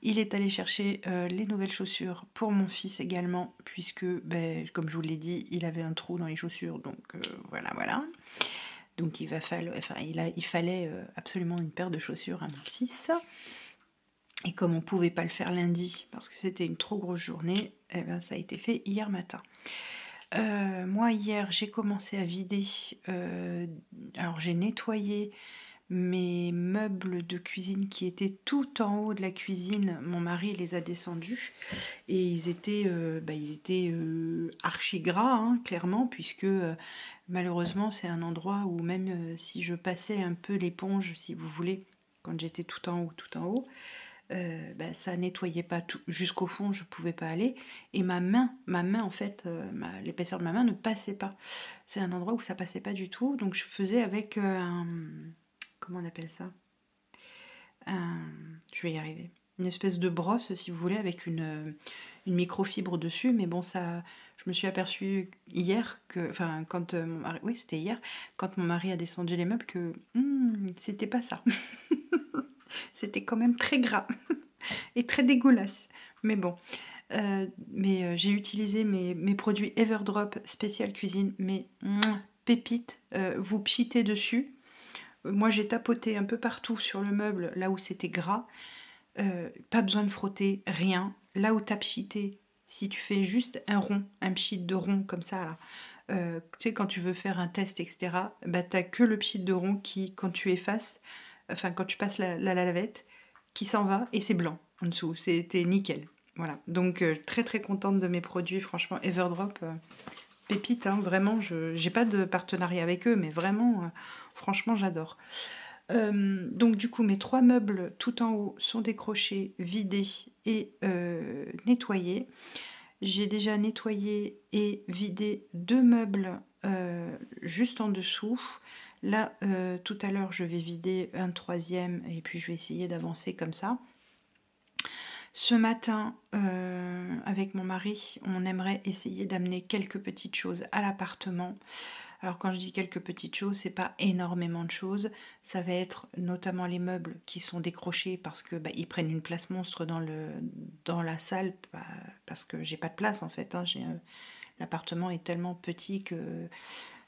Il est allé chercher les nouvelles chaussures pour mon fils également, puisque, comme je vous l'ai dit, il avait un trou dans les chaussures, donc voilà. Donc il fallait absolument une paire de chaussures à mon fils. Et comme on ne pouvait pas le faire lundi, parce que c'était une trop grosse journée, eh ben, ça a été fait hier matin. Moi, hier, j'ai commencé à vider. Alors, j'ai nettoyé mes meubles de cuisine qui étaient tout en haut de la cuisine. Mon mari les a descendus. Et ils étaient archi gras, hein, clairement, puisque malheureusement, c'est un endroit où même si je passais un peu l'éponge, si vous voulez, quand j'étais tout en haut, ça nettoyait pas tout jusqu'au fond, je pouvais pas aller et ma main en fait l'épaisseur de ma main ne passait pas. C'est un endroit où ça passait pas du tout, donc je faisais avec comment on appelle ça, je vais y arriver, une espèce de brosse si vous voulez avec une microfibre dessus, mais bon ça, je me suis aperçue hier que, enfin quand mon mari, oui c'était hier, quand mon mari a descendu les meubles que c'était pas ça. C'était quand même très gras et très dégueulasse. Mais bon, j'ai utilisé mes produits Everdrop spécial cuisine, mais pépites, vous pchitez dessus. Moi j'ai tapoté un peu partout sur le meuble, là où c'était gras.
Pas besoin de frotter, rien. Là où tu as pchité, si tu fais juste un rond, un pchit de rond comme ça, là, tu sais, quand tu veux faire un test, etc., bah, tu n'as que le pchit de rond qui, quand tu effaces, enfin, quand tu passes la lavette, qui s'en va et c'est blanc en dessous. C'était nickel. Voilà. Donc, très très contente de mes produits. Franchement, Everdrop, pépite, hein, vraiment. Je n'ai pas de partenariat avec eux, mais vraiment, franchement, j'adore. Donc du coup mes 3 meubles tout en haut sont décrochés, vidés et nettoyés. J'ai déjà nettoyé et vidé 2 meubles juste en dessous. Là tout à l'heure je vais vider un troisième et puis je vais essayer d'avancer comme ça. Ce matin, avec mon mari, on aimerait essayer d'amener quelques petites choses à l'appartement. Alors quand je dis quelques petites choses, c'est pas énormément de choses. Ça va être notamment les meubles qui sont décrochés parce que ils prennent une place monstre dans la salle parce que j'ai pas de place en fait. Hein. L'appartement est tellement petit que,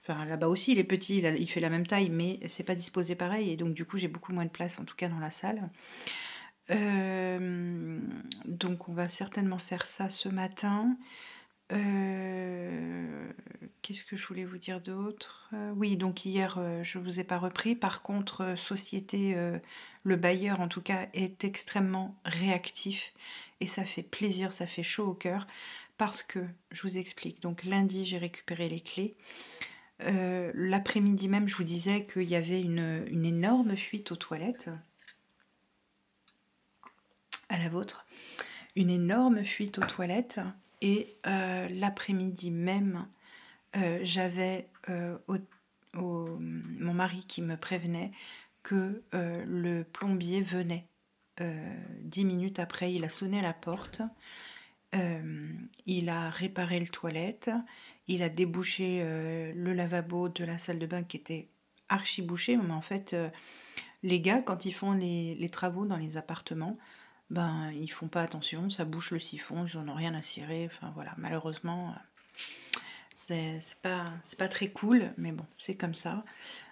enfin là-bas aussi il est petit, il fait la même taille, mais c'est pas disposé pareil et donc du coup j'ai beaucoup moins de place en tout cas dans la salle. Donc on va certainement faire ça ce matin. Qu'est-ce que je voulais vous dire d'autre? Oui, donc hier, je ne vous ai pas repris. Par contre, société, le bailleur en tout cas, est extrêmement réactif et ça fait plaisir, ça fait chaud au cœur parce que, je vous explique, donc lundi, j'ai récupéré les clés. L'après-midi même, je vous disais qu'il y avait une énorme fuite aux toilettes, à la vôtre, une énorme fuite aux toilettes et l'après-midi même, j'avais mon mari qui me prévenait que le plombier venait. 10 minutes après, il a sonné à la porte, il a réparé le toilette, il a débouché le lavabo de la salle de bain qui était archi bouché, mais en fait, les gars, quand ils font les travaux dans les appartements, ils font pas attention, ça bouche le siphon, ils en ont rien à cirer, enfin voilà, malheureusement... c'est pas très cool, mais bon, c'est comme ça.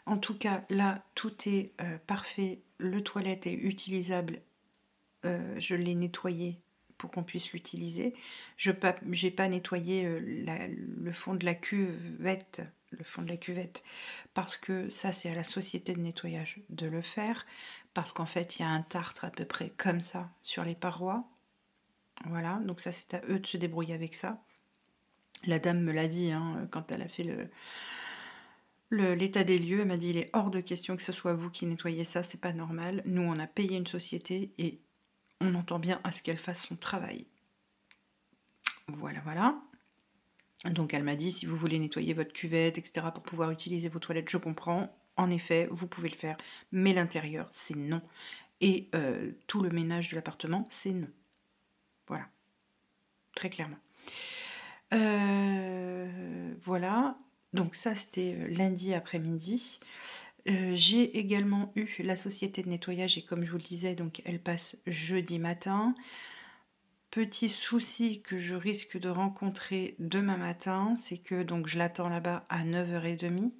En tout cas, là, tout est parfait. Le toilette est utilisable. Je l'ai nettoyé pour qu'on puisse l'utiliser. Je n'ai pas nettoyé le fond de la cuvette, parce que ça, c'est à la société de nettoyage de le faire, parce qu'en fait, il y a un tartre à peu près comme ça sur les parois. Voilà, donc ça, c'est à eux de se débrouiller avec ça. La dame me l'a dit hein, quand elle a fait l'état des lieux. Elle m'a dit il est hors de question que ce soit vous qui nettoyez ça, c'est pas normal. Nous, on a payé une société et on entend bien à ce qu'elle fasse son travail. Voilà, voilà. Donc elle m'a dit si vous voulez nettoyer votre cuvette, etc., pour pouvoir utiliser vos toilettes, je comprends. En effet, vous pouvez le faire, mais l'intérieur, c'est non. Et tout le ménage de l'appartement, c'est non. Voilà, très clairement. Voilà, donc ça c'était lundi après-midi. J'ai également eu la société de nettoyage et comme je vous le disais, donc elle passe jeudi matin. Petit souci que je risque de rencontrer demain matin, c'est que donc je l'attends là-bas à 9h30.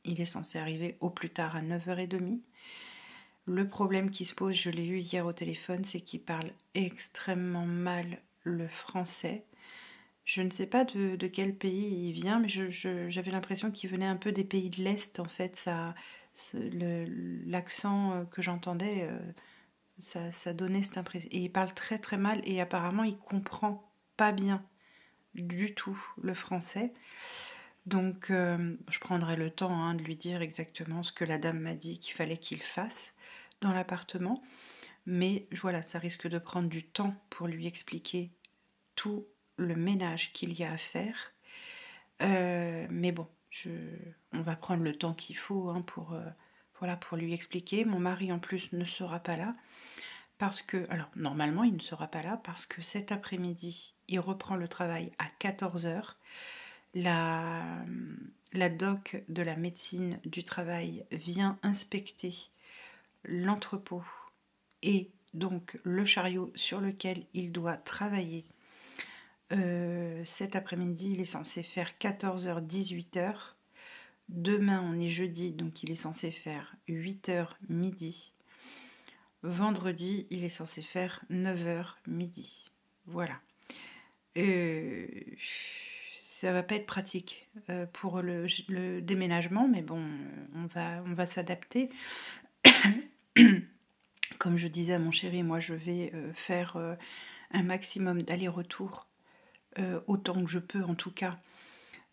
Il est censé arriver au plus tard à 9h30. Le problème qui se pose, je l'ai eu hier au téléphone, c'est qu'il parle extrêmement mal le français. Je ne sais pas de quel pays il vient, mais j'avais l'impression qu'il venait un peu des pays de l'Est, en fait. L'accent que j'entendais, ça donnait cette impression. Et il parle très très mal et apparemment il comprend pas bien du tout le français. Donc je prendrai le temps hein, de lui dire exactement ce que la dame m'a dit qu'il fallait qu'il fasse dans l'appartement. Mais voilà, ça risque de prendre du temps pour lui expliquer tout le ménage qu'il y a à faire. Mais bon, on va prendre le temps qu'il faut hein, pour lui expliquer. Mon mari en plus ne sera pas là. Parce que, alors normalement il ne sera pas là parce que cet après-midi il reprend le travail à 14h. La doc de la médecine du travail vient inspecter l'entrepôt et donc le chariot sur lequel il doit travailler. Cet après-midi il est censé faire 14h 18h. Demain on est jeudi donc il est censé faire 8h midi. vendredi, il est censé faire 9 h midi. Voilà. Ça va pas être pratique pour le déménagement, mais bon, on va s'adapter. Comme je disais à mon chéri, moi je vais faire un maximum d'aller-retour, autant que je peux en tout cas,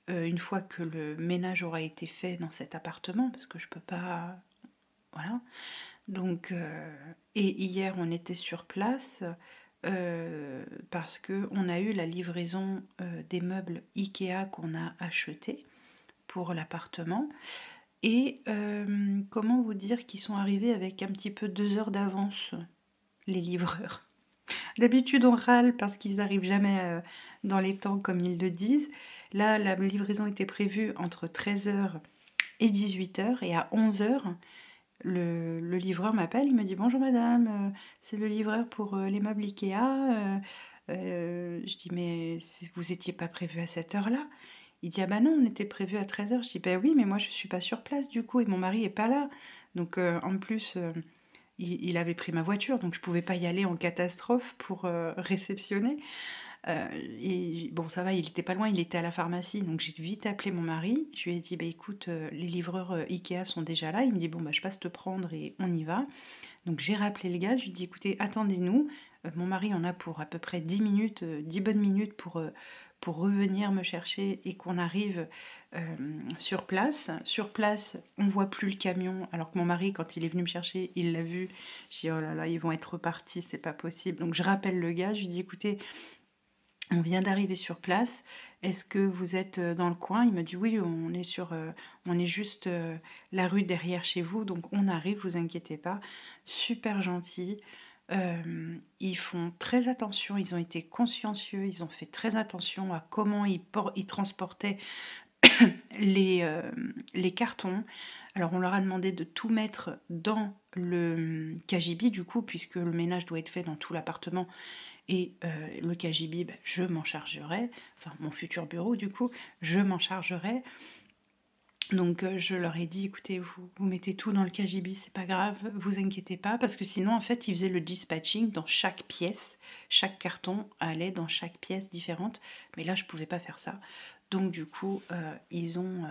une fois que le ménage aura été fait dans cet appartement, parce que je peux pas... Voilà. Donc, et hier on était sur place parce qu'on a eu la livraison des meubles Ikea qu'on a achetés pour l'appartement. Et comment vous dire qu'ils sont arrivés avec un petit peu 2 heures d'avance, les livreurs. D'habitude on râle parce qu'ils n'arrivent jamais dans les temps comme ils le disent. Là, la livraison était prévue entre 13 h et 18 h, et à 11 h, le livreur m'appelle, il me dit bonjour madame, c'est le livreur pour les meubles Ikea. Je dis mais vous étiez pas prévu à cette heure-là? Il dit ah bah non, on était prévu à 13 h. Je dis bah oui, mais moi je suis pas sur place du coup et mon mari est pas là. Donc en plus il avait pris ma voiture, donc je pouvais pas y aller en catastrophe pour réceptionner. Et bon, ça va, il était pas loin, il était à la pharmacie, donc j'ai vite appelé mon mari. Je lui ai dit, bah écoute, les livreurs Ikea sont déjà là. Il me dit, bon, bah je passe te prendre et on y va. Donc j'ai rappelé le gars, je lui ai dit, écoutez, attendez-nous. Mon mari en a pour à peu près 10 minutes, 10 bonnes minutes pour revenir me chercher et qu'on arrive sur place. Sur place, on voit plus le camion, alors que mon mari, quand il est venu me chercher, il l'a vu. Je dis, oh là là, ils vont être repartis, c'est pas possible. Donc je rappelle le gars, je lui dis, écoutez, on vient d'arriver sur place. Est-ce que vous êtes dans le coin? Il m'a dit oui, on est juste la rue derrière chez vous, donc on arrive, vous inquiétez pas. Super gentil. Ils font très attention, ils ont été consciencieux, ils ont fait très attention à comment ils transportaient les cartons. Alors on leur a demandé de tout mettre dans le KGB du coup, puisque le ménage doit être fait dans tout l'appartement. Et le KGB, ben, je m'en chargerai, enfin mon futur bureau du coup, je m'en chargerai. Donc je leur ai dit, écoutez, vous mettez tout dans le KGB, c'est pas grave, vous inquiétez pas, parce que sinon en fait ils faisaient le dispatching dans chaque pièce, chaque carton allait dans chaque pièce différente, mais là je pouvais pas faire ça. Donc du coup ils ont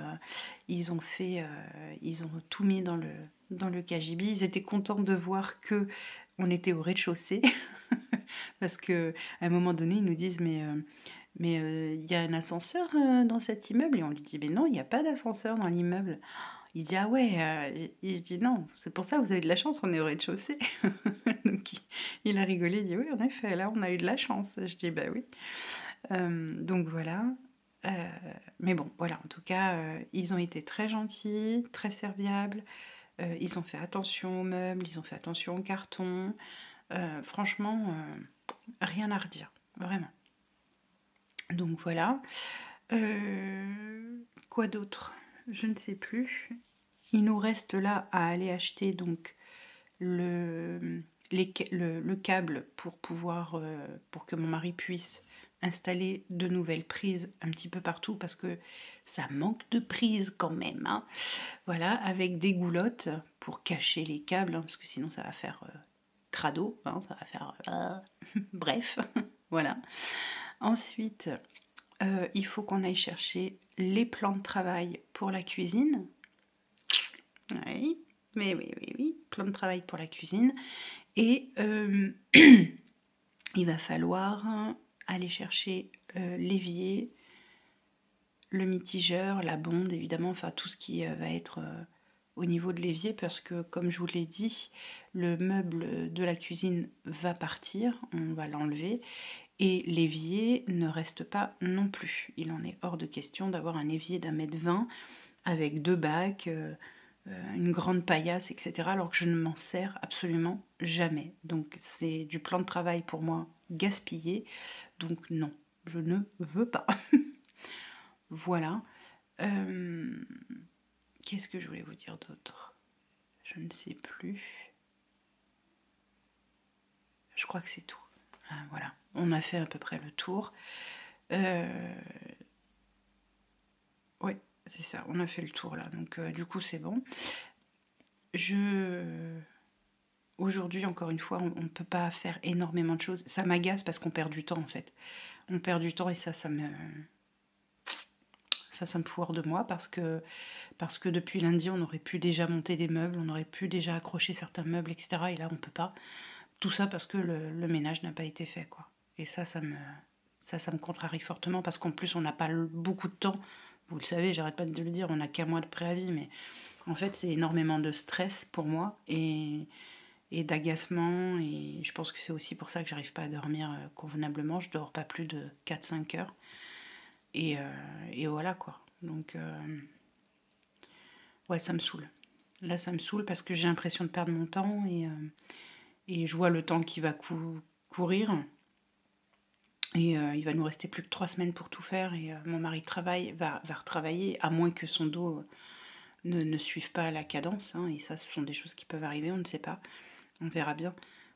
tout mis dans le KGB. Ils étaient contents de voir que on était au rez-de-chaussée. Parce qu'à un moment donné, ils nous disent mais il y a un ascenseur dans cet immeuble? Et on lui dit mais non, il n'y a pas d'ascenseur dans l'immeuble. Il dit ah ouais, je dis non, c'est pour ça vous avez de la chance, on est au rez-de-chaussée. Donc il a rigolé, il dit oui en effet, là on a eu de la chance. Je dis bah oui. Donc voilà. Mais bon, voilà, en tout cas, ils ont été très gentils, très serviables. Ils ont fait attention aux meubles, ils ont fait attention aux cartons. Franchement, rien à redire, vraiment. Donc voilà. Quoi d'autre? Je ne sais plus. Il nous reste là à aller acheter donc le câble pour pouvoir pour que mon mari puisse installer de nouvelles prises un petit peu partout parce que ça manque de prises quand même, hein. Voilà, avec des goulottes pour cacher les câbles, hein, parce que sinon ça va faire crado, hein, ça va faire bref. Voilà. Ensuite il faut qu'on aille chercher les plans de travail pour la cuisine. Oui, mais oui, plan de travail pour la cuisine. Et il va falloir aller chercher l'évier, le mitigeur, la bonde évidemment, enfin tout ce qui va être au niveau de l'évier, parce que comme je vous l'ai dit, le meuble de la cuisine va partir, on va l'enlever, et l'évier ne reste pas non plus. Il en est hors de question d'avoir un évier d'1,20 m avec 2 bacs, une grande paillasse, etc. alors que je ne m'en sers absolument jamais. Donc c'est du plan de travail pour moi gaspillé. Donc non, je ne veux pas. Voilà. Qu'est-ce que je voulais vous dire d'autre? Je ne sais plus. Je crois que c'est tout. Voilà, on a fait à peu près le tour. Ouais, c'est ça, on a fait le tour là. Donc du coup c'est bon. aujourd'hui, encore une fois, on ne peut pas faire énormément de choses. Ça m'agace parce qu'on perd du temps, en fait. On perd du temps et ça me fout hors de moi parce que depuis lundi, on aurait pu déjà monter des meubles, on aurait pu déjà accrocher certains meubles, etc. Et là, on peut pas. Tout ça parce que le ménage n'a pas été fait, quoi. Et ça me contrarie fortement parce qu'en plus, on n'a pas beaucoup de temps. Vous le savez, j'arrête pas de le dire, on n'a qu'un mois de préavis, mais en fait, c'est énormément de stress pour moi et d'agacement. Et je pense que c'est aussi pour ça que j'arrive pas à dormir convenablement. Je dors pas plus de 4-5 heures. Et voilà, quoi. Donc, ouais, ça me saoule. Là, ça me saoule parce que j'ai l'impression de perdre mon temps et je vois le temps qui va courir. Et il va nous rester plus que 3 semaines pour tout faire. Et mon mari va retravailler, à moins que son dos ne suive pas la cadence. Hein, et ça, ce sont des choses qui peuvent arriver, on ne sait pas. On verra bien.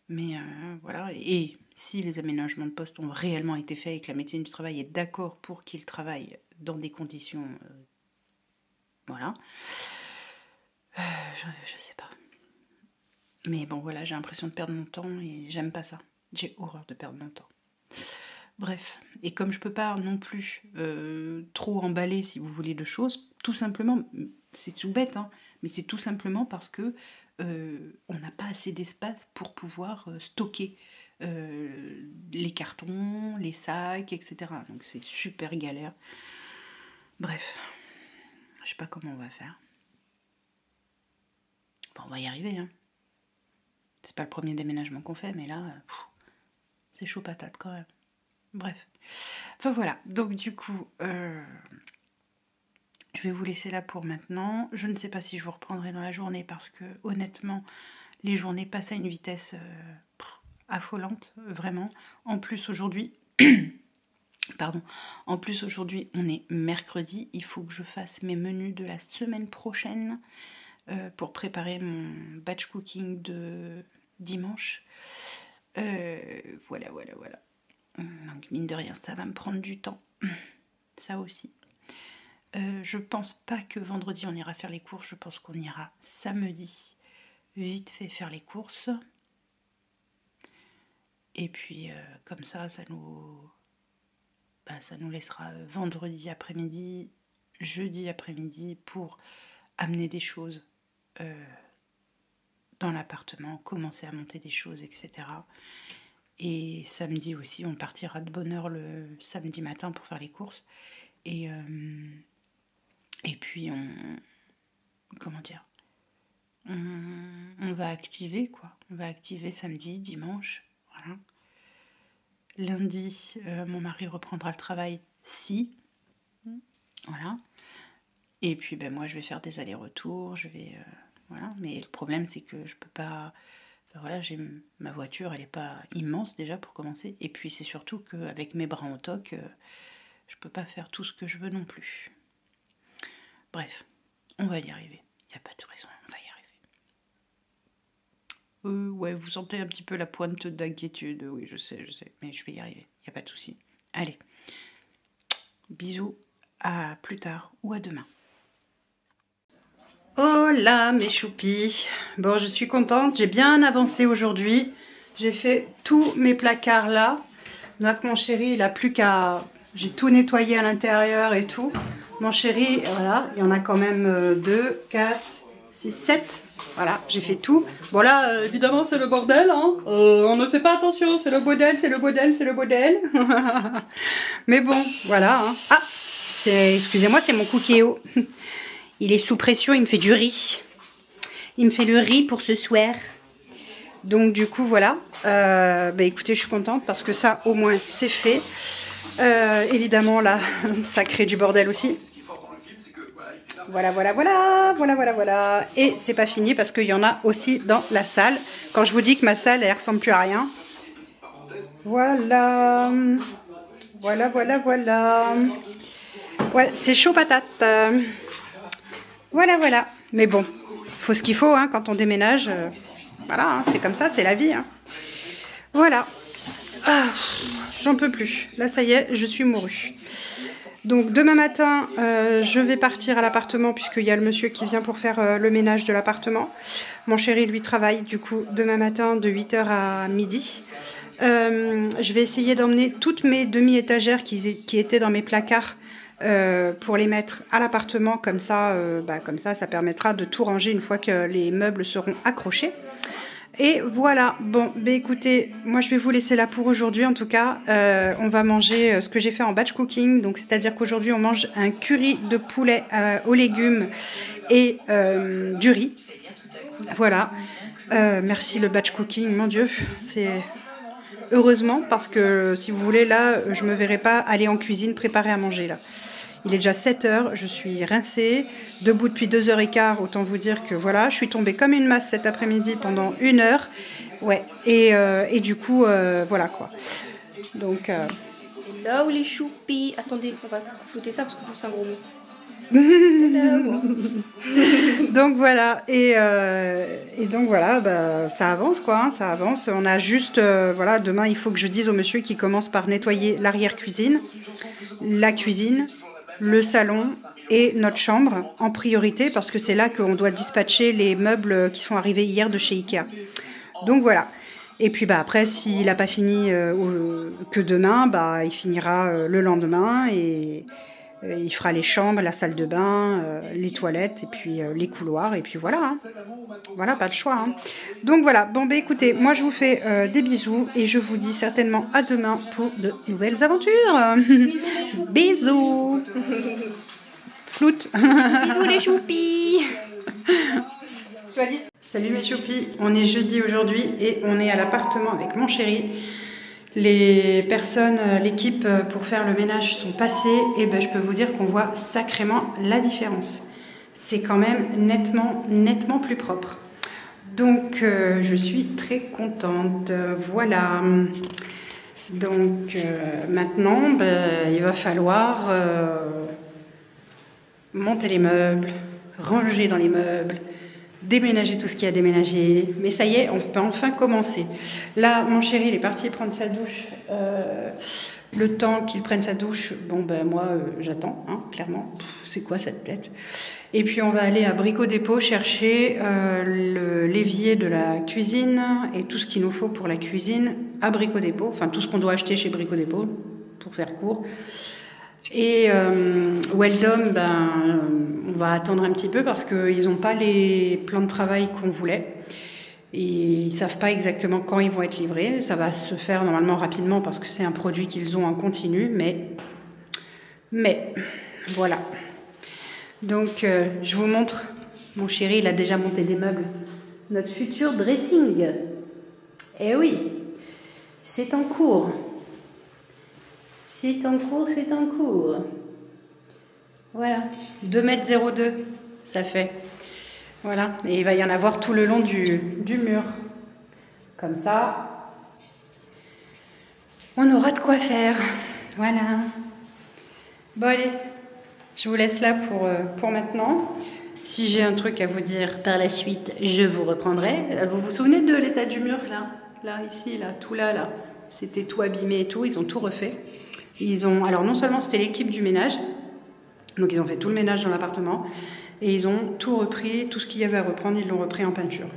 Mais voilà. Et si les aménagements de poste ont réellement été faits et que la médecine du travail est d'accord pour qu'il travaille dans des conditions... voilà. Je sais pas. Mais bon, voilà, j'ai l'impression de perdre mon temps et j'aime pas ça. J'ai horreur de perdre mon temps. Bref, et comme je peux pas non plus trop emballer, si vous voulez, de choses, tout simplement, c'est tout bête, hein, mais c'est tout simplement parce que on n'a pas assez d'espace pour pouvoir stocker les cartons, les sacs, etc. Donc c'est super galère. Bref, je sais pas comment on va faire. Enfin, on va y arriver, hein. C'est pas le premier déménagement qu'on fait, mais là, c'est chaud patate quand même. Bref. Enfin voilà, donc du coup, je vais vous laisser là pour maintenant. Je ne sais pas si je vous reprendrai dans la journée parce que honnêtement, les journées passent à une vitesse affolante, vraiment. En plus aujourd'hui, pardon, en plus aujourd'hui on est mercredi, il faut que je fasse mes menus de la semaine prochaine pour préparer mon batch cooking de dimanche. Voilà. Donc mine de rien, ça va me prendre du temps. Ça aussi. Je pense pas que vendredi on ira faire les courses. Je pense qu'on ira samedi vite fait faire les courses. Et puis comme ça nous laissera vendredi après-midi, jeudi après-midi pour amener des choses dans l'appartement, commencer à monter des choses, etc. Et samedi aussi, on partira de bonne heure le samedi matin pour faire les courses. Et puis on va activer, quoi. On va activer samedi, dimanche, voilà. Lundi, mon mari reprendra le travail, voilà. Et puis moi je vais faire des allers-retours, voilà. Mais le problème c'est que je peux pas... Enfin, voilà, ma voiture, elle n'est pas immense déjà pour commencer. Et puis c'est surtout qu'avec mes bras en toc, je peux pas faire tout ce que je veux non plus. Bref, on va y arriver. Il n'y a pas de raison, on va y arriver. Ouais, vous sentez un petit peu la pointe d'inquiétude. Oui, je sais. Mais je vais y arriver, il n'y a pas de souci. Allez, bisous, à plus tard ou à demain. Oh là mes choupis, bon je suis contente, j'ai bien avancé aujourd'hui, j'ai fait tous mes placards là, donc mon chéri il a plus qu'à, j'ai tout nettoyé à l'intérieur et tout, mon chéri voilà, il y en a quand même 2, 4, 6, 7, voilà j'ai fait tout, bon là évidemment c'est le bordel, hein. On ne fait pas attention, c'est le bordel, mais bon voilà, hein. Ah, excusez-moi c'est mon cookéo. Il est sous pression, il me fait du riz. Il me fait le riz pour ce soir. Donc du coup voilà. Écoutez, je suis contente parce que ça au moins c'est fait. Évidemment là, ça crée du bordel aussi. Voilà. Et c'est pas fini parce qu'il y en a aussi dans la salle. Quand je vous dis que ma salle elle ressemble plus à rien. Voilà. Ouais, c'est chaud patate. Voilà. Mais bon, faut ce qu'il faut hein, quand on déménage. Voilà, hein, c'est comme ça, c'est la vie. Hein. Voilà. Ah, j'en peux plus. Là, ça y est, je suis mourue.
Donc demain matin, je vais partir à l'appartement puisqu'il y a le monsieur qui vient pour faire le ménage de l'appartement. Mon chéri, lui, travaille du coup demain matin de 8 h à midi. Je vais essayer d'emmener toutes mes demi-étagères qui étaient dans mes placards pour les mettre à l'appartement. Comme ça, ça permettra de tout ranger une fois que les meubles seront accrochés. Et voilà, bon, bah écoutez, moi je vais vous laisser là pour aujourd'hui en tout cas. On va manger ce que j'ai fait en batch cooking, donc c'est-à-dire qu'aujourd'hui on mange un curry de poulet aux légumes et du riz. Voilà, merci le batch cooking, mon Dieu, c'est heureusement parce que si vous voulez là, je me verrai pas aller en cuisine préparer à manger là. Il est déjà 7 h, je suis rincée, debout depuis 2 h 15, autant vous dire que voilà, je suis tombée comme une masse cet après-midi pendant 1 heure. Ouais, et du coup, voilà quoi. Donc...
Hello les choupis. Attendez, on va foutre ça parce que c'est un gros mot.
Donc voilà, et donc voilà, bah, ça avance quoi, hein, ça avance. On a juste, voilà, demain il faut que je dise au monsieur qui commence par nettoyer l'arrière-cuisine, la cuisine, le salon et notre chambre en priorité parce que c'est là qu'on doit dispatcher les meubles qui sont arrivés hier de chez Ikea. Donc voilà. Et puis bah après s'il n'a pas fini que demain, bah il finira le lendemain et il fera les chambres, la salle de bain, les toilettes et puis les couloirs et puis voilà. Hein. Voilà, pas de choix. Hein. Donc voilà, bon bah écoutez, moi je vous fais des bisous et je vous dis certainement à demain pour de nouvelles aventures. Bisous. Floute.
Bisous les choupis. Tu as dit.
Salut mes choupis, on est jeudi aujourd'hui et on est à l'appartement avec mon chéri. Les personnes, l'équipe pour faire le ménage sont passées et ben, je peux vous dire qu'on voit sacrément la différence. C'est quand même nettement plus propre. Donc je suis très contente, voilà. Donc maintenant ben, il va falloir monter les meubles, ranger dans les meubles, déménager tout ce qu'il y a à déménager. Mais ça y est, on peut enfin commencer. Là, mon chéri, il est parti prendre sa douche. Le temps qu'il prenne sa douche, bon ben moi, j'attends, hein, clairement. C'est quoi cette tête? Et puis on va aller à Brico Dépôt chercher l'évier de la cuisine et tout ce qu'il nous faut pour la cuisine à Brico Dépôt. Enfin, tout ce qu'on doit acheter chez Brico Dépôt, pour faire court. Et Weldom, ben, on va attendre un petit peu parce qu'ils n'ont pas les plans de travail qu'on voulait. Et ils ne savent pas exactement quand ils vont être livrés. Ça va se faire normalement rapidement parce que c'est un produit qu'ils ont en continu. Mais voilà. Donc je vous montre. Mon chéri, il a déjà monté des meubles. Notre futur dressing. Eh oui, c'est en cours. C'est en cours, c'est en cours. Voilà, 2,02 m, ça fait. Voilà, et il va y en avoir tout le long du mur. Comme ça, on aura de quoi faire. Voilà. Bon allez, je vous laisse là pour maintenant. Si j'ai un truc à vous dire par la suite, je vous reprendrai. Vous vous souvenez de l'état du mur là? Là, ici, là, tout là. C'était tout abîmé et tout, ils ont tout refait. Alors non seulement c'était l'équipe du ménage, donc ils ont fait tout le ménage dans l'appartement, et ils ont tout repris, tout ce qu'il y avait à reprendre, ils l'ont repris en peinture.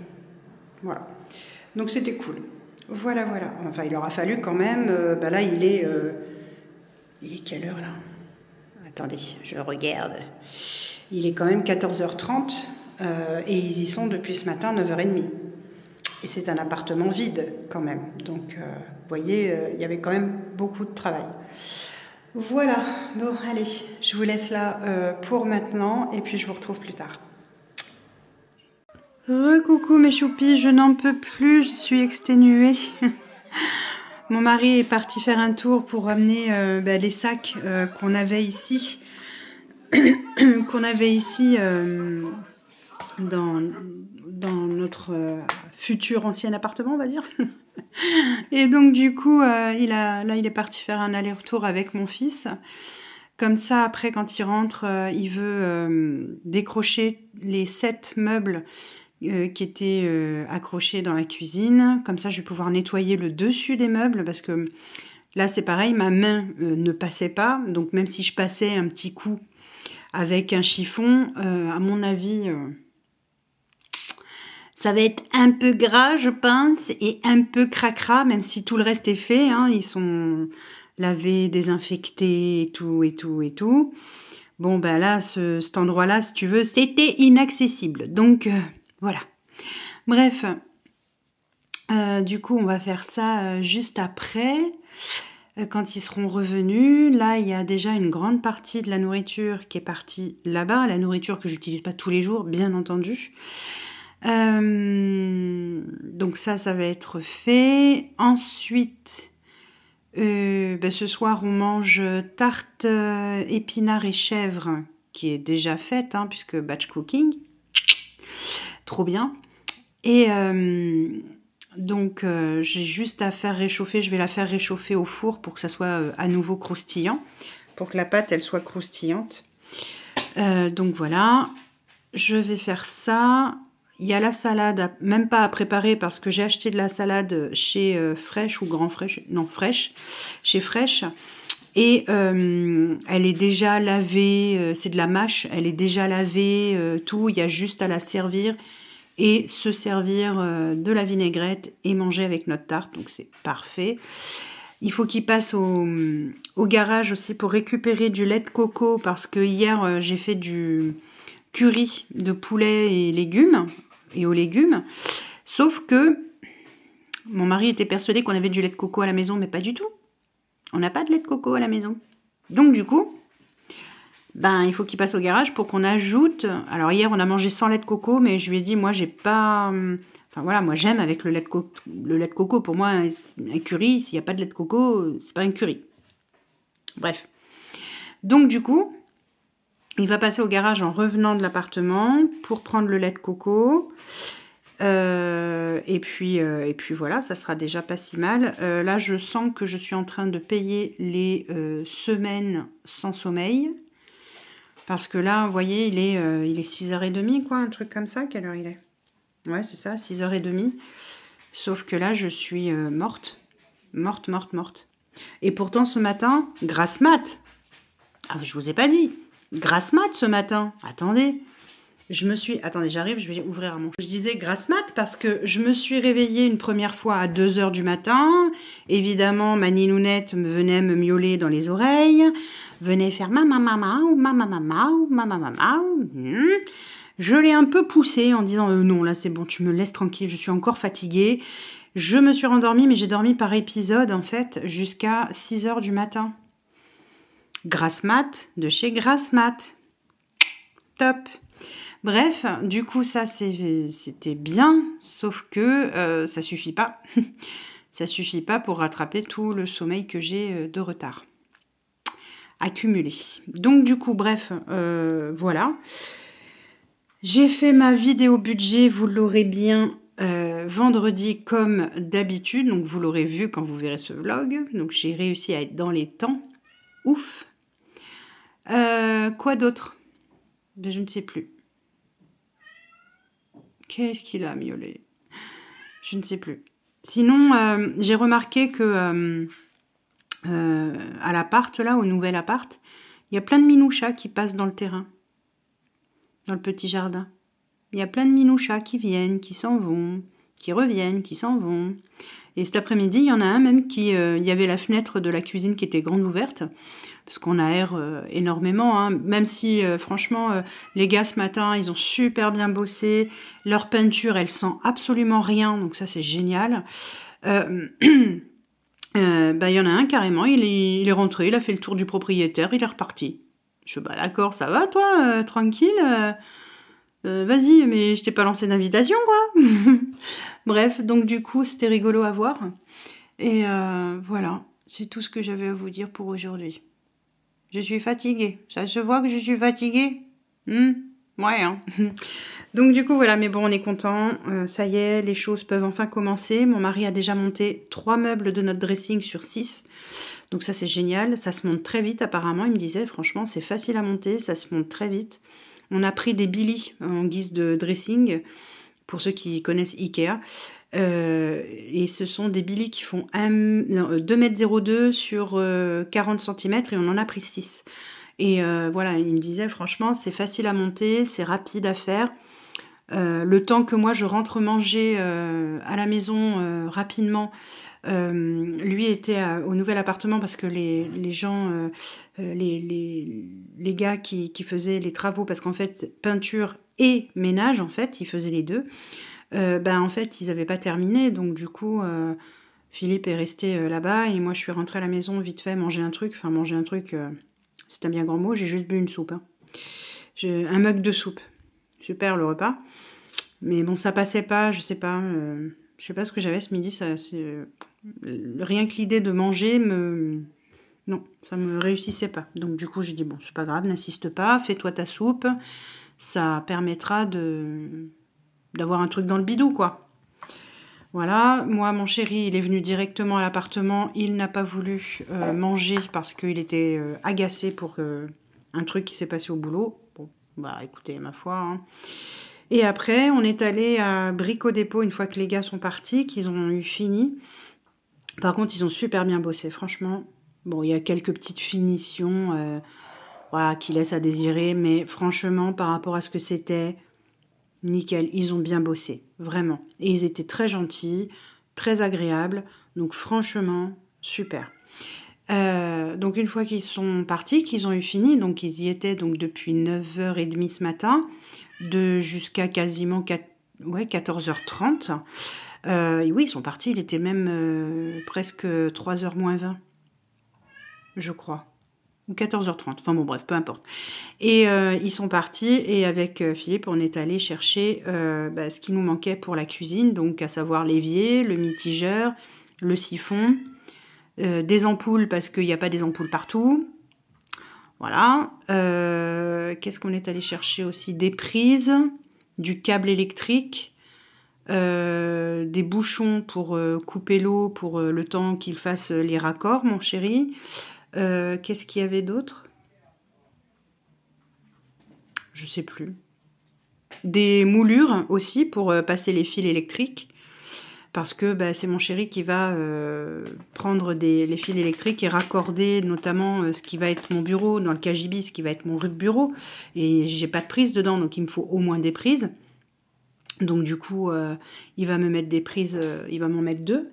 Voilà. Donc c'était cool. Voilà. Enfin, il aura fallu quand même, là il est quelle heure là? Attendez, je regarde. Il est quand même 14h30, et ils y sont depuis ce matin 9h30. Et c'est un appartement vide quand même. Donc, vous voyez, il y avait quand même beaucoup de travail. Voilà, bon, allez, je vous laisse là pour maintenant et puis je vous retrouve plus tard. Coucou mes choupis, je n'en peux plus, je suis exténuée. Mon mari est parti faire un tour pour ramener les sacs qu'on avait ici. Dans notre futur ancien appartement, on va dire. Et donc du coup, il est parti faire un aller-retour avec mon fils. Comme ça, après, quand il rentre, il veut décrocher les 7 meubles qui étaient accrochés dans la cuisine. Comme ça, je vais pouvoir nettoyer le dessus des meubles parce que
Là, c'est pareil, ma main ne passait pas. Donc, même si je passais un petit coup avec un chiffon, à mon avis, ça va être un peu gras, je pense, et un peu cracra, même si tout le reste est fait. Hein, ils sont lavés, désinfectés, et tout, et tout, et tout. Bon, ben là, cet endroit-là, si tu veux, c'était inaccessible. Donc, voilà. Bref, du coup, on va faire ça juste après, quand ils seront revenus. Là, il y a déjà une grande partie de la nourriture qui est partie là-bas. La nourriture que j'utilise pas tous les jours, bien entendu. Donc ça va être fait. Ensuite, ce soir, on mange tarte épinards et chèvre, qui est déjà faite, hein, puisque batch cooking. Trop bien. Et donc, j'ai juste à faire réchauffer. Je vais la faire réchauffer au four pour que ça soit à nouveau croustillant. Pour que la pâte, elle soit croustillante. Donc voilà. Je vais faire ça. Il y a la salade, même pas à préparer parce que j'ai acheté de la salade chez Fraîche ou Grand Fraîche. Non, Fraîche. Chez Fraîche. Et elle est déjà lavée. C'est de la mâche. Elle est déjà lavée. Tout. Il y a juste à la servir. Et se servir de la vinaigrette et manger avec notre tarte. Donc c'est parfait. Il faut qu'il passe au garage aussi pour récupérer du lait de coco. Parce que hier, j'ai fait du curry de poulet et légumes. Et aux légumes. Sauf que mon mari était persuadé qu'on avait du lait de coco à la maison. Mais pas du tout. On n'a pas de lait de coco à la maison. Donc du coup... il faut qu'il passe au garage pour qu'on ajoute... Alors hier, on a mangé sans lait de coco, mais je lui ai dit, moi, j'ai pas... Enfin voilà, moi, j'aime avec le lait de coco. Pour moi, un curry, s'il n'y a pas de lait de coco, c'est pas un curry. Bref. Donc, du coup, il va passer au garage en revenant de l'appartement pour prendre le lait de coco. Et puis voilà, ça sera déjà pas si mal. Là, je sens que je suis en train de payer les semaines sans sommeil. Parce que là, vous voyez, il est 6h30, quoi, un truc comme ça. Quelle heure il est? Ouais, c'est ça, 6h30. Sauf que là, je suis morte. Morte. Et pourtant, ce matin, grasse mat. Ah, je vous ai pas dit. Grasse mat ce matin. Attendez. Attendez, j'arrive, je vais ouvrir mon... Je disais grasse mat parce que je me suis réveillée une première fois à 2h du matin. Évidemment, ma ninounette venait me miauler dans les oreilles. Venait faire mama. Je l'ai un peu poussée en disant non, là c'est bon, tu me laisses tranquille, je suis encore fatiguée. Je me suis rendormie, mais j'ai dormi par épisode en fait jusqu'à 6h du matin. Grasse mat de chez Grasse Mat. Top. Bref, du coup ça c'était bien, sauf que ça suffit pas. Ça suffit pas pour rattraper tout le sommeil que j'ai de retard accumulé. Donc du coup, bref, voilà. J'ai fait ma vidéo budget, vous l'aurez bien vendredi comme d'habitude. Donc vous l'aurez vu quand vous verrez ce vlog. Donc j'ai réussi à être dans les temps. Ouf. Quoi d'autre? Je ne sais plus. Qu'est-ce qu'il a miaulé? Je ne sais plus. Sinon, j'ai remarqué que à l'appart, là, au nouvel appart, il y a plein de minouchas qui passent dans le terrain, dans le petit jardin. Il y a plein de minouchas qui viennent, qui s'en vont, qui reviennent, qui s'en vont. Et cet après-midi, il y en a un même qui... il y avait la fenêtre de la cuisine qui était grande ouverte, parce qu'on aère énormément, hein, même si, franchement, les gars, ce matin, ils ont super bien bossé. Leur peinture, elle sent absolument rien, donc ça, c'est génial. Il y en a un, carrément, il est rentré, il a fait le tour du propriétaire, il est reparti. Je suis d'accord, ça va, toi, tranquille vas-y, mais je t'ai pas lancé d'invitation, quoi. Bref, donc du coup, c'était rigolo à voir. Et voilà, c'est tout ce que j'avais à vous dire pour aujourd'hui. Je suis fatiguée. Ça se voit que je suis fatiguée? Ouais, hein. Donc du coup, voilà, mais bon, on est content. Ça y est, les choses peuvent enfin commencer. Mon mari a déjà monté 3 meubles de notre dressing sur 6. Donc ça, c'est génial. Ça se monte très vite, apparemment. Il me disait, franchement, c'est facile à monter. Ça se monte très vite. On a pris des Billy en guise de dressing, pour ceux qui connaissent Ikea. Et ce sont des Billy qui font 2,02 m sur 40 cm et on en a pris 6. Et voilà, il me disait franchement c'est facile à monter, c'est rapide à faire. Le temps que moi je rentre manger à la maison rapidement, lui était au nouvel appartement parce que les gens, les gars qui faisaient les travaux, parce qu'en fait peinture et ménage en fait, ils faisaient les deux. En fait ils n'avaient pas terminé, donc du coup Philippe est resté là-bas et moi je suis rentrée à la maison vite fait manger un truc, c'est un bien grand mot, j'ai juste bu une soupe, hein. Un mug de soupe, super le repas, mais bon ça passait pas, je sais pas ce que j'avais ce midi, rien que l'idée de manger non, ça me réussissait pas, donc du coup j'ai dit bon c'est pas grave, n'insiste pas, fais-toi ta soupe, ça permettra d'avoir un truc dans le bidou, quoi. Voilà, moi, mon chéri, il est venu directement à l'appartement. Il n'a pas voulu manger parce qu'il était agacé pour un truc qui s'est passé au boulot. Bon, bah écoutez, ma foi. Hein. Et après, on est allé à Brico Dépôt une fois que les gars sont partis, qu'ils ont eu fini. Par contre, ils ont super bien bossé, franchement. Bon, il y a quelques petites finitions voilà, qui laissent à désirer, mais franchement, par rapport à ce que c'était... Nickel, ils ont bien bossé, vraiment. Et ils étaient très gentils, très agréables, donc franchement, super. Donc une fois qu'ils sont partis, qu'ils ont eu fini, donc ils y étaient donc depuis 9h30 ce matin, jusqu'à quasiment 14h30. Et oui, ils sont partis, il était même presque 3h moins 20, je crois. Ou 14h30, enfin bon bref, peu importe. Et ils sont partis et avec Philippe, on est allé chercher ce qui nous manquait pour la cuisine, donc à savoir l'évier, le mitigeur, le siphon, des ampoules parce qu'il n'y a pas des ampoules partout. Voilà. Qu'est-ce qu'on est allé chercher aussi? Des prises, du câble électrique, des bouchons pour couper l'eau pour le temps qu'il fasse les raccords, mon chéri. Qu'est-ce qu'il y avait d'autre? Je sais plus. Des moulures aussi pour passer les fils électriques. Parce que c'est mon chéri qui va prendre les fils électriques et raccorder notamment ce qui va être mon bureau dans le KGB, ce qui va être mon bureau. Et j'ai pas de prise dedans, donc il me faut au moins des prises. Donc du coup, il va me mettre des prises, il va m'en mettre 2.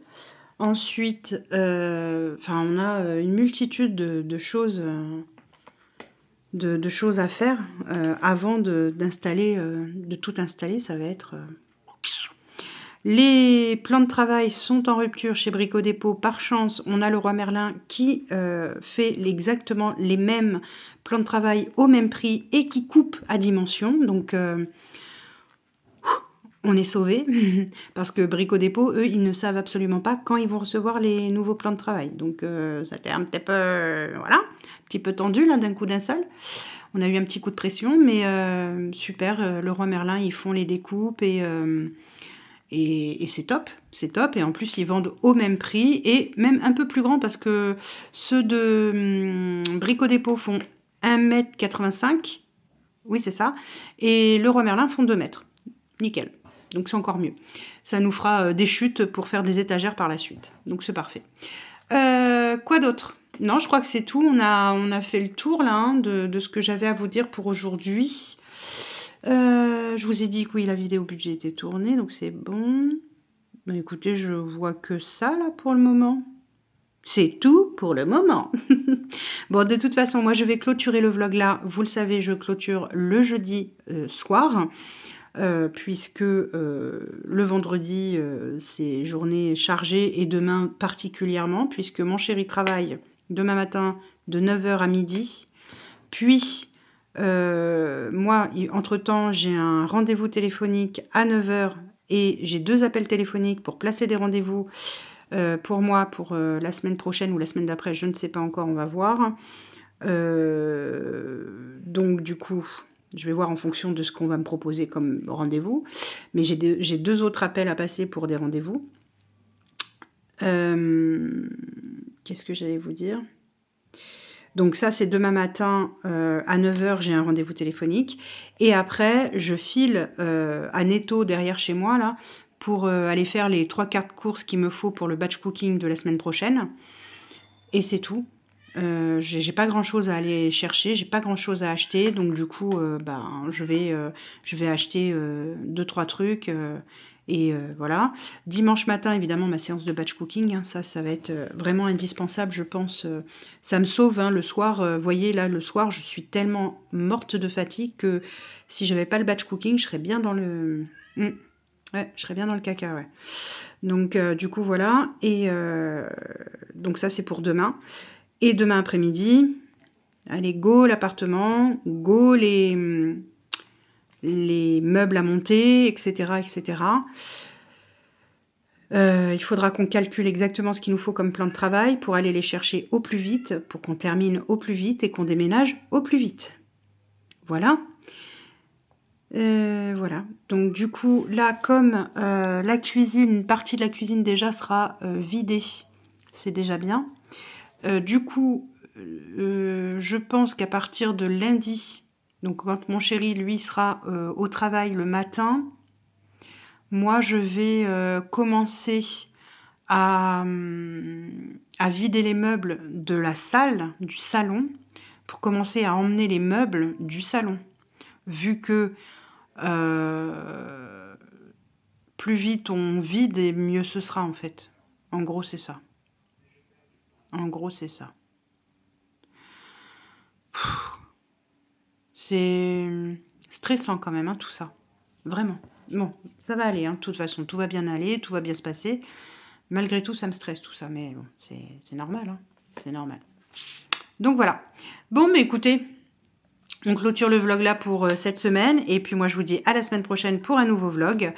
Ensuite, on a une multitude de choses, de choses à faire avant d'installer, de tout installer. Ça va être... Les plans de travail sont en rupture chez Brico Dépôt. Par chance, on a le Roi Merlin qui fait exactement les mêmes plans de travail au même prix et qui coupe à dimension. Donc... on est sauvés, parce que Brico Dépôt, eux, ils ne savent absolument pas quand ils vont recevoir les nouveaux plans de travail. Donc, ça a été un petit peu, un petit peu tendu, là, d'un coup d'un seul. On a eu un petit coup de pression, mais super, le Roi Merlin, ils font les découpes et c'est top. C'est top, et en plus, ils vendent au même prix, et même un peu plus grand, parce que ceux de Brico Dépôt font 1,85 m, oui, c'est ça, et le Roi Merlin font 2 mètres. Nickel. Donc c'est encore mieux. Ça nous fera des chutes pour faire des étagères par la suite. Donc c'est parfait. Quoi d'autre? Non, je crois que c'est tout. On a fait le tour là de ce que j'avais à vous dire pour aujourd'hui. Je vous ai dit que oui, la vidéo budget était tournée, donc c'est bon. Écoutez, je vois que ça là pour le moment. C'est tout pour le moment. Bon, de toute façon, moi je vais clôturer le vlog là. Vous le savez, je clôture le jeudi soir. Puisque le vendredi c'est journée chargée et demain particulièrement, puisque mon chéri travaille demain matin de 9h à midi, puis moi entre temps j'ai un rendez-vous téléphonique à 9h et j'ai 2 appels téléphoniques pour placer des rendez-vous pour moi pour la semaine prochaine ou la semaine d'après, je ne sais pas encore, on va voir. Donc du coup je vais voir en fonction de ce qu'on va me proposer comme rendez-vous. Mais j'ai 2 autres appels à passer pour des rendez-vous. Qu'est-ce que j'allais vous dire? Donc ça, c'est demain matin à 9h, j'ai un rendez-vous téléphonique. Et après, je file à Netto derrière chez moi, là, pour aller faire les 3/4 courses qu'il me faut pour le batch cooking de la semaine prochaine. Et c'est tout. J'ai pas grand chose à aller chercher, j'ai pas grand chose à acheter, donc du coup je vais acheter 2-3 trucs et voilà. Dimanche matin évidemment ma séance de batch cooking, hein, ça va être vraiment indispensable je pense, ça me sauve hein, le soir, voyez là le soir je suis tellement morte de fatigue que si j'avais pas le batch cooking je serais bien dans le... Ouais, je serais bien dans le caca, ouais. Donc du coup voilà, et donc ça c'est pour demain. Et demain après-midi, allez, go l'appartement, go les meubles à monter, etc. etc. Il faudra qu'on calcule exactement ce qu'il nous faut comme plan de travail pour aller les chercher au plus vite, pour qu'on termine au plus vite et qu'on déménage au plus vite. Voilà. Voilà. Donc du coup, là, comme la cuisine, une partie de la cuisine déjà sera vidée, c'est déjà bien. Du coup, je pense qu'à partir de lundi, donc quand mon chéri, lui, sera au travail le matin, moi, je vais commencer à vider les meubles de la salle, du salon, pour commencer à emmener les meubles du salon. Vu que plus vite on vide et mieux ce sera en fait. En gros, c'est ça. En gros, c'est ça. C'est stressant quand même, hein, tout ça. Vraiment. Bon, ça va aller, hein, de toute façon. Tout va bien aller, tout va bien se passer. Malgré tout, ça me stresse tout ça. Mais bon, c'est normal, hein. C'est normal. Donc voilà. Bon, mais écoutez, on clôture le vlog là pour cette semaine. Et puis moi, je vous dis à la semaine prochaine pour un nouveau vlog.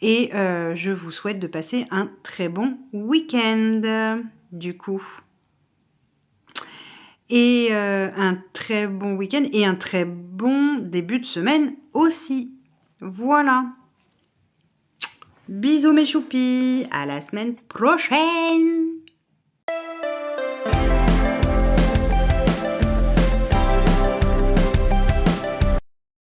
Et je vous souhaite de passer un très bon week-end, du coup. Et un très bon week-end et un très bon début de semaine aussi. Voilà. Bisous mes choupis. À la semaine prochaine.